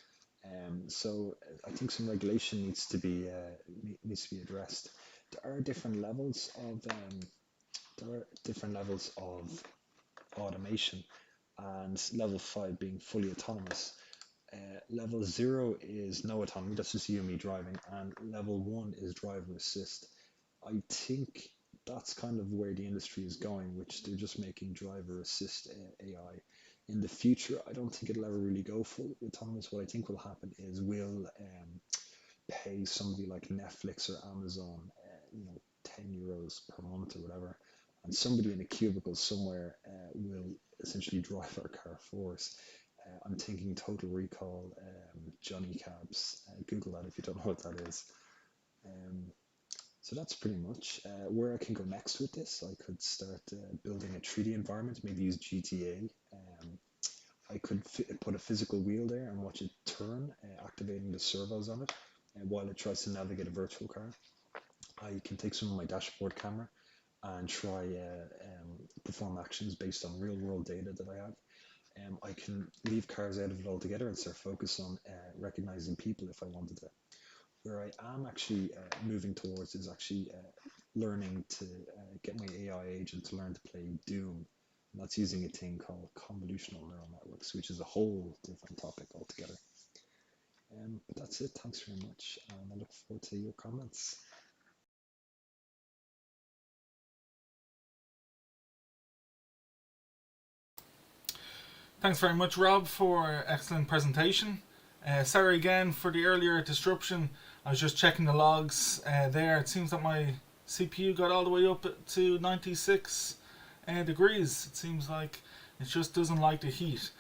So I think some regulation needs to be addressed. There are different levels of automation, and level 5 being fully autonomous. Level 0 is no autonomy, that's just you and me driving, and level 1 is driver assist. I think that's kind of where the industry is going, which they're just making driver assist AI. In the future, I don't think it'll ever really go full autonomous. What I think will happen is we'll pay somebody like Netflix or Amazon, 10 euros per month or whatever, and somebody in a cubicle somewhere will essentially drive our car for us. I'm thinking Total Recall, Johnny Cabs. Google that if you don't know what that is. So that's pretty much where I can go next with this. I could start building a 3D environment, maybe use GTA. I could put a physical wheel there and watch it turn, activating the servos on it while it tries to navigate a virtual car. I can take some of my dashboard camera and try perform actions based on real world data that I have. I can leave cars out of it altogether and start focus on recognizing people if I wanted to. Where I am actually moving towards is actually learning to get my AI agent to learn to play Doom. And that's using a thing called convolutional neural networks, which is a whole different topic altogether. But that's it. Thanks very much. And I look forward to your comments. Thanks very much, Rob, for excellent presentation. Sorry again for the earlier disruption. I was just checking the logs there. It seems that my CPU got all the way up to 96 degrees. It seems like it just doesn't like the heat.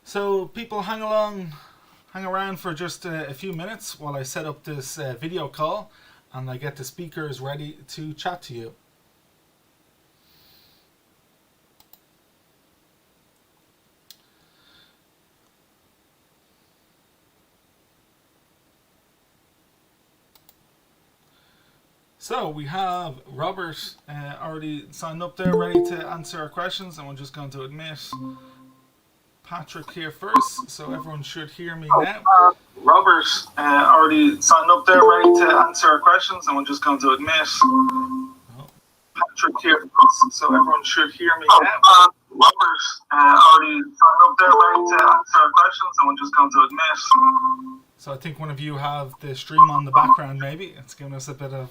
So people hang around for just a few minutes while I set up this video call and I get the speakers ready to chat to you. So we have Robert already signed up there, ready to answer our questions, and we're just going to admit Patrick here first, so everyone should hear me now. Robert already signed up there, ready to answer our questions, and we're just going to admit Patrick here first, so everyone should hear me now. Robert already signed up there, ready to answer our questions, and we're just going to admit. So I think one of you have the stream on the background, maybe. It's giving us a bit of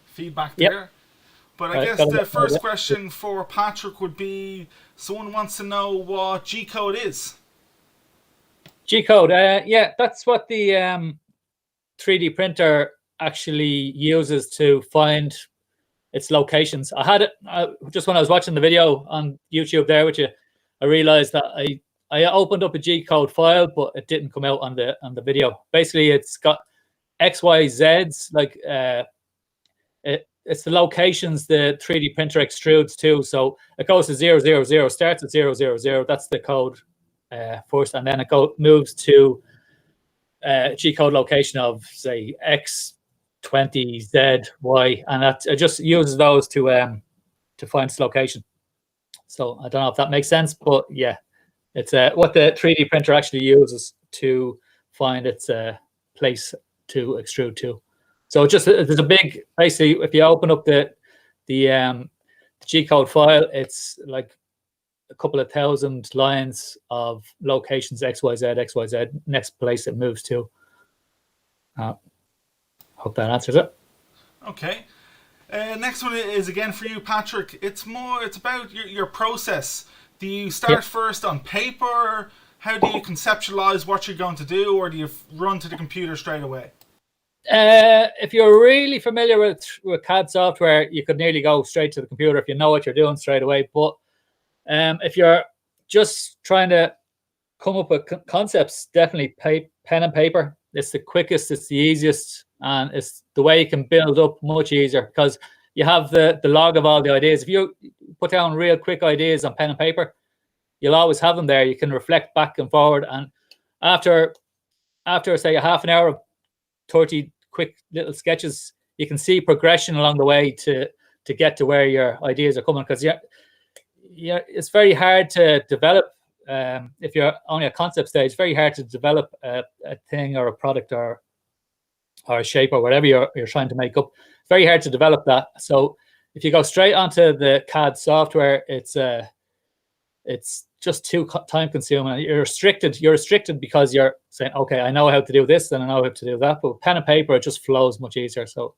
feedback there. But I guess the first question for Patrick would be, someone wants to know what G-code is. G-code. Yeah, that's what the 3D printer actually uses to find its locations. I had it just when I was watching the video on YouTube there with you. I realized that I opened up a G-code file, but it didn't come out on the video. Basically, it's got XYZs, like it's the locations the 3D printer extrudes to. So it goes to 000, starts at 000. That's the code first, and then it moves to G-code location of say X20, Z, Y, and it just uses those to find its location. So I don't know if that makes sense, but yeah, it's what the 3D printer actually uses to find its place to extrude to. So there's a big, basically, if you open up the G-code file, it's like a couple of thousand lines of locations, XYZ, XYZ, next place it moves to. Hope that answers it. Okay. Next one is again for you, Patrick. It's about your process. Do you start first on paper? How do you conceptualize what you're going to do, or do you run to the computer straight away? If you're really familiar with CAD software, you could nearly go straight to the computer if you know what you're doing straight away. But if you're just trying to come up with concepts, definitely pen and paper. It's the quickest, it's the easiest, and it's the way you can build up much easier because you have the log of all the ideas. If you put down real quick ideas on pen and paper, you'll always have them there. You can reflect back and forward, and after say a half an hour of 30 quick little sketches, you can see progression along the way to get to where your ideas are coming. Because it's very hard to develop if you're only at concept stage. It's very hard to develop a thing or a product or a shape or whatever you're trying to make up. It's very hard to develop that. So if you go straight onto the CAD software, it's just too time consuming. You're restricted because you're saying, okay, I know how to do this and I know how to do that. But with pen and paper, it just flows much easier. So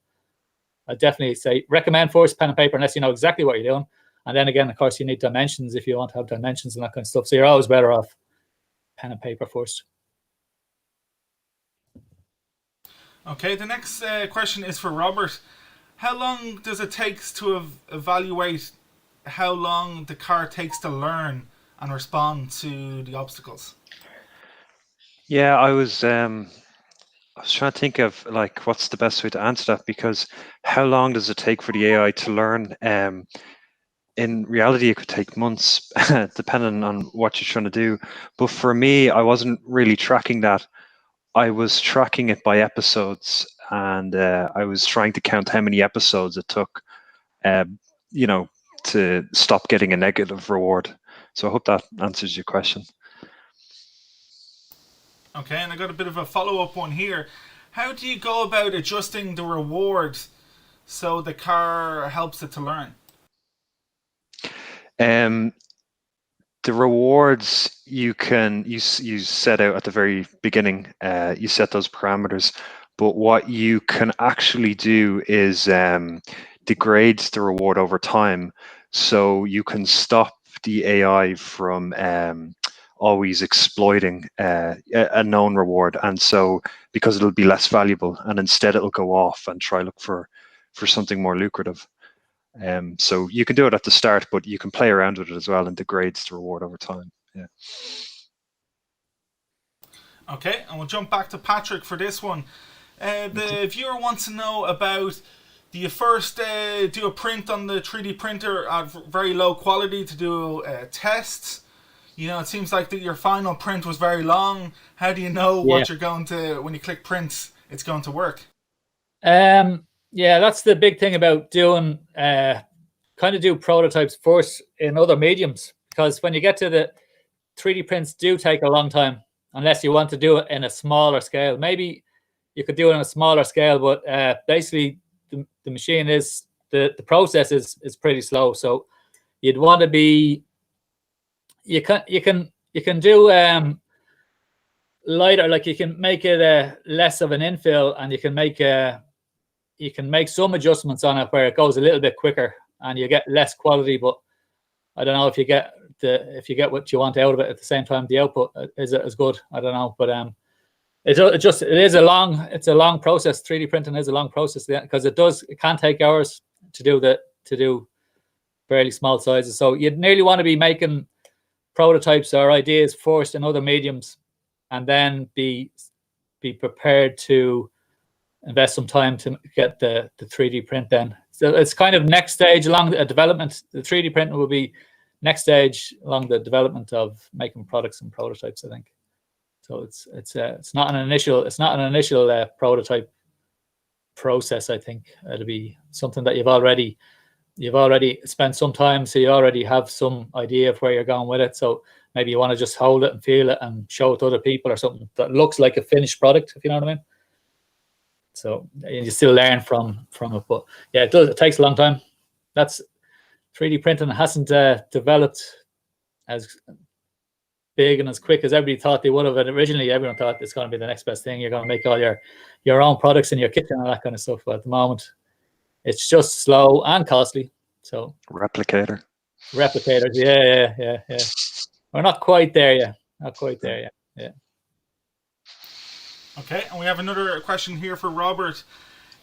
I definitely say recommend first pen and paper unless you know exactly what you're doing. And then again, of course, you need dimensions if you want to have dimensions and that kind of stuff. So you're always better off pen and paper first. Okay, the next question is for Robert. How long does it take to evaluate how long the car takes to learn and respond to the obstacles? Yeah, I was trying to think of like what's the best way to answer that, because how long does it take for the AI to learn? In reality, it could take months, depending on what you're trying to do. But for me, I wasn't really tracking that. I was tracking it by episodes, and I was trying to count how many episodes it took, to stop getting a negative reward. So I hope that answers your question. Okay, and I got a bit of a follow-up one here. How do you go about adjusting the reward so the car helps it to learn? The rewards you set out at the very beginning. You set those parameters, but what you can actually do is degrade the reward over time, so you can stop the AI from always exploiting a known reward, and so because it'll be less valuable, and instead it'll go off and try look for something more lucrative. So you can do it at the start, but you can play around with it as well and degrades the reward over time. Yeah. Okay, and we'll jump back to Patrick for this one. The viewer wants to know about, do you first do a print on the 3D printer at very low quality to do tests? It seems like that your final print was very long. How do you know what you're going to, when you click print, it's going to work? Yeah, that's the big thing about doing, do prototypes first in other mediums, because when you get to the 3D prints do take a long time, unless you want to do it in a smaller scale. Maybe you could do it on a smaller scale, but basically the machine is, the process is pretty slow. So you'd want to be, you can do lighter, like you can make it less of an infill, and you can make some adjustments on it where it goes a little bit quicker and you get less quality. But I don't know if you get if you get what you want out of it at the same time, the output is as good. I don't know, but it is a long process. 3D printing is a long process because it can take hours to do fairly small sizes. So you'd nearly want to be making prototypes or ideas first in other mediums, and then be prepared to invest some time to get the 3D print then. So it's kind of next stage along the development. The 3D printing will be next stage along the development of making products and prototypes, I think. So it's not an initial prototype process. I think it'll be something that you've already spent some time, so you already have some idea of where you're going with it. So maybe you want to just hold it and feel it and show it to other people or something that looks like a finished product, if you know what I mean. So you still learn from it, but yeah, it takes a long time. That's 3D printing hasn't developed as big and as quick as everybody thought they would have. And originally, everyone thought it's going to be the next best thing. You're going to make all your own products in your kitchen and that kind of stuff. But at the moment, it's just slow and costly. So replicators, yeah. We're not quite there yet. Yeah. Okay, and we have another question here for Robert.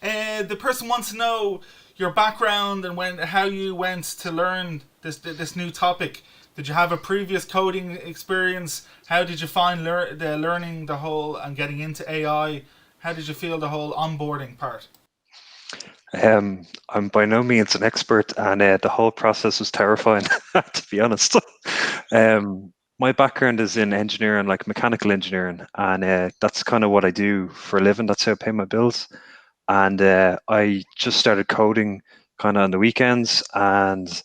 The person wants to know your background and how you went to learn this new topic. Did you have a previous coding experience? How did you find learning the whole and getting into AI? How did you feel the whole onboarding part? I'm by no means an expert, and the whole process was terrifying, to be honest. My background is in engineering, like mechanical engineering, and that's kind of what I do for a living. That's how I pay my bills. And I just started coding kind of on the weekends, and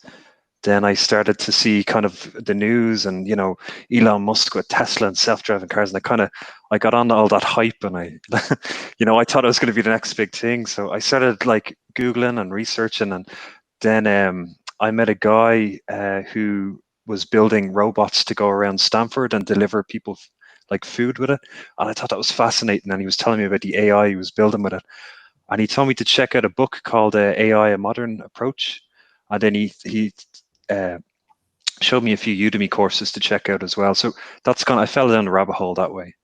then I started to see kind of the news and, Elon Musk with Tesla and self-driving cars. And I got on all that hype, and I thought it was going to be the next big thing. So I started like Googling and researching. And then I met a guy who was building robots to go around Stanford and deliver people like food with it. And I thought that was fascinating. And he was telling me about the AI he was building with it. And he told me to check out a book called AI, A Modern Approach. And then he showed me a few Udemy courses to check out as well. So I fell down the rabbit hole that way.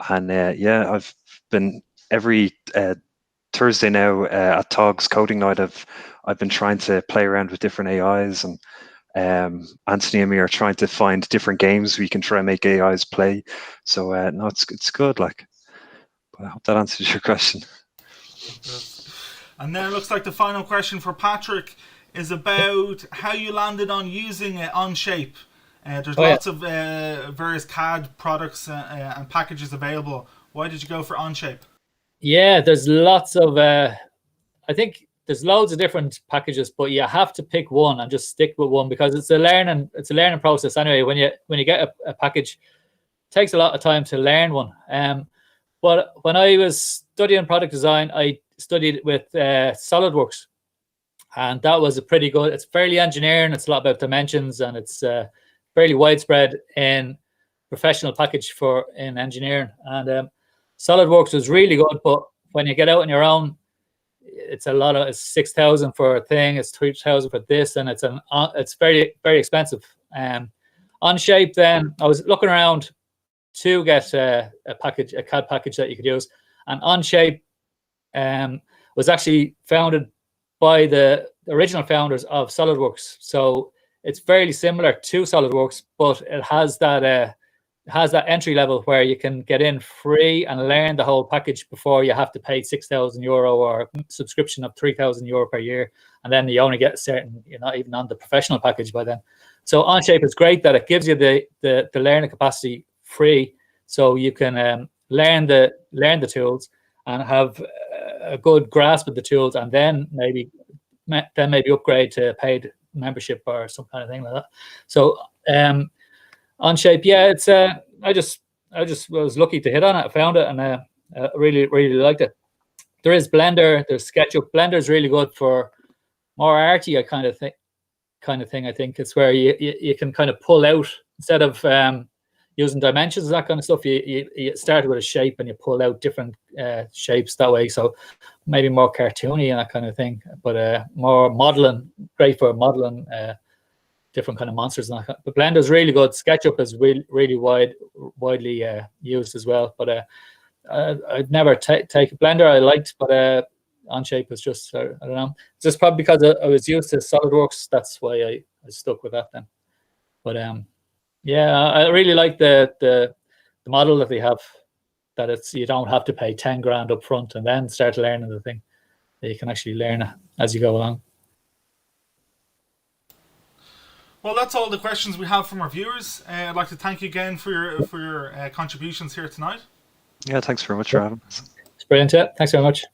And I've been every Thursday now at Tog's Coding Night. I've been trying to play around with different AIs, and Anthony and me are trying to find different games we can try and make AIs play. So no, it's good. But I hope that answers your question. And then it looks like the final question for Patrick is about how you landed on using Onshape. There's lots of various CAD products and packages available. Why did you go for Onshape? Yeah, there's lots of. I think there's loads of different packages, but you have to pick one and just stick with one because it's a learning process. Anyway, when you get a package, it takes a lot of time to learn one. But when I was studying product design, I studied with SolidWorks. And that was it's fairly engineering. It's a lot about dimensions, and it's fairly widespread in professional package in engineering. And SolidWorks was really good, but when you get out on your own, it's 6,000 for a thing, it's 3,000 for this, and it's very, very expensive. Onshape, then I was looking around to get a CAD package that you could use, and Onshape was actually founded by the original founders of SolidWorks. So it's fairly similar to SolidWorks, but it has that entry level where you can get in free and learn the whole package before you have to pay €6,000 or a subscription of €3,000 per year. And then you only get you're not even on the professional package by then. So Onshape is great that it gives you the learning capacity free, so you can learn the tools and have a good grasp of the tools, and then maybe upgrade to paid membership or some kind of thing like that. So Onshape, yeah, it's I just was lucky to hit on it. I found it, and I really, really liked it. There is Blender, there's SketchUp. Blender is really good for more arty kind of thing. I think it's where you can kind of pull out instead of using dimensions, that kind of stuff. You start with a shape and you pull out different shapes that way. So maybe more cartoony and that kind of thing, but more modeling, great for modeling different kind of monsters and that. But Blender's really good. SketchUp is really widely used as well. But I'd never take Blender. I liked, but Onshape is just I don't know. It's just probably because I was used to SolidWorks. That's why I stuck with that then. But yeah, I really like the model that they have. That you don't have to pay 10 grand up front and then start learning the thing. You can actually learn it as you go along. Well, that's all the questions we have from our viewers. I'd like to thank you again for your contributions here tonight. Yeah, thanks very much for having us. It's brilliant. Yeah, thanks very much.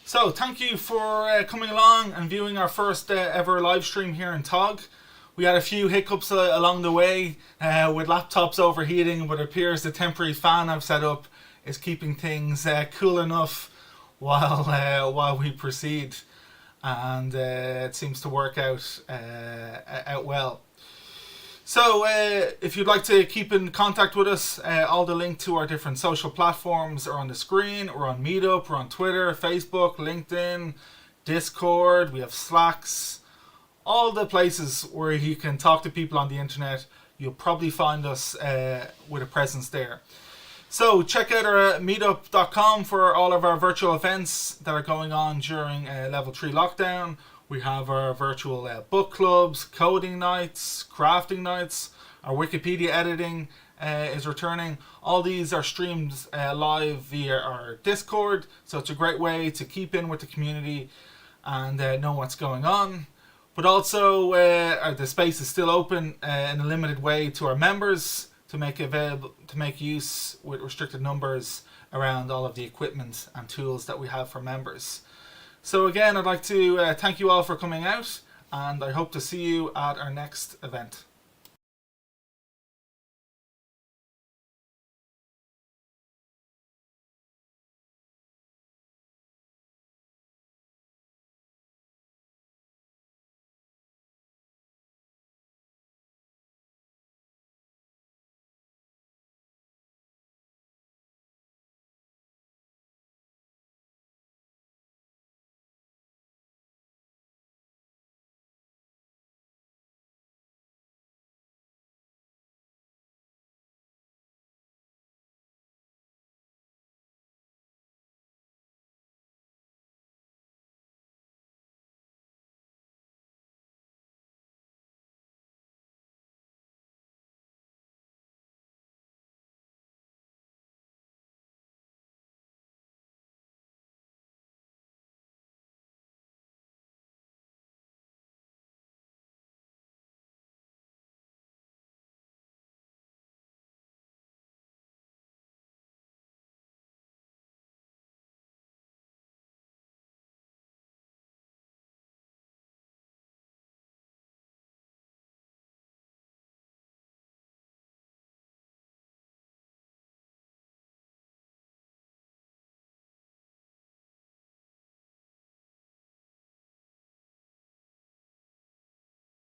So, thank you for coming along and viewing our first ever live stream here in Tog. We had a few hiccups along the way with laptops overheating, but it appears the temporary fan I've set up is keeping things cool enough while we proceed, and it seems to work out well. So if you'd like to keep in contact with us, all the link to our different social platforms are on the screen. We're on Meetup, we're on Twitter, Facebook, LinkedIn, Discord, we have Slacks, all the places where you can talk to people on the internet. You'll probably find us with a presence there. So check out our meetup.com for all of our virtual events that are going on during Level 3 lockdown. We have our virtual book clubs, coding nights, crafting nights. Our Wikipedia editing is returning. All these are streamed live via our Discord. So it's a great way to keep in with the community and know what's going on. But also the space is still open in a limited way to our members to make use with restricted numbers around all of the equipment and tools that we have for members. So again, I'd like to thank you all for coming out, and I hope to see you at our next event.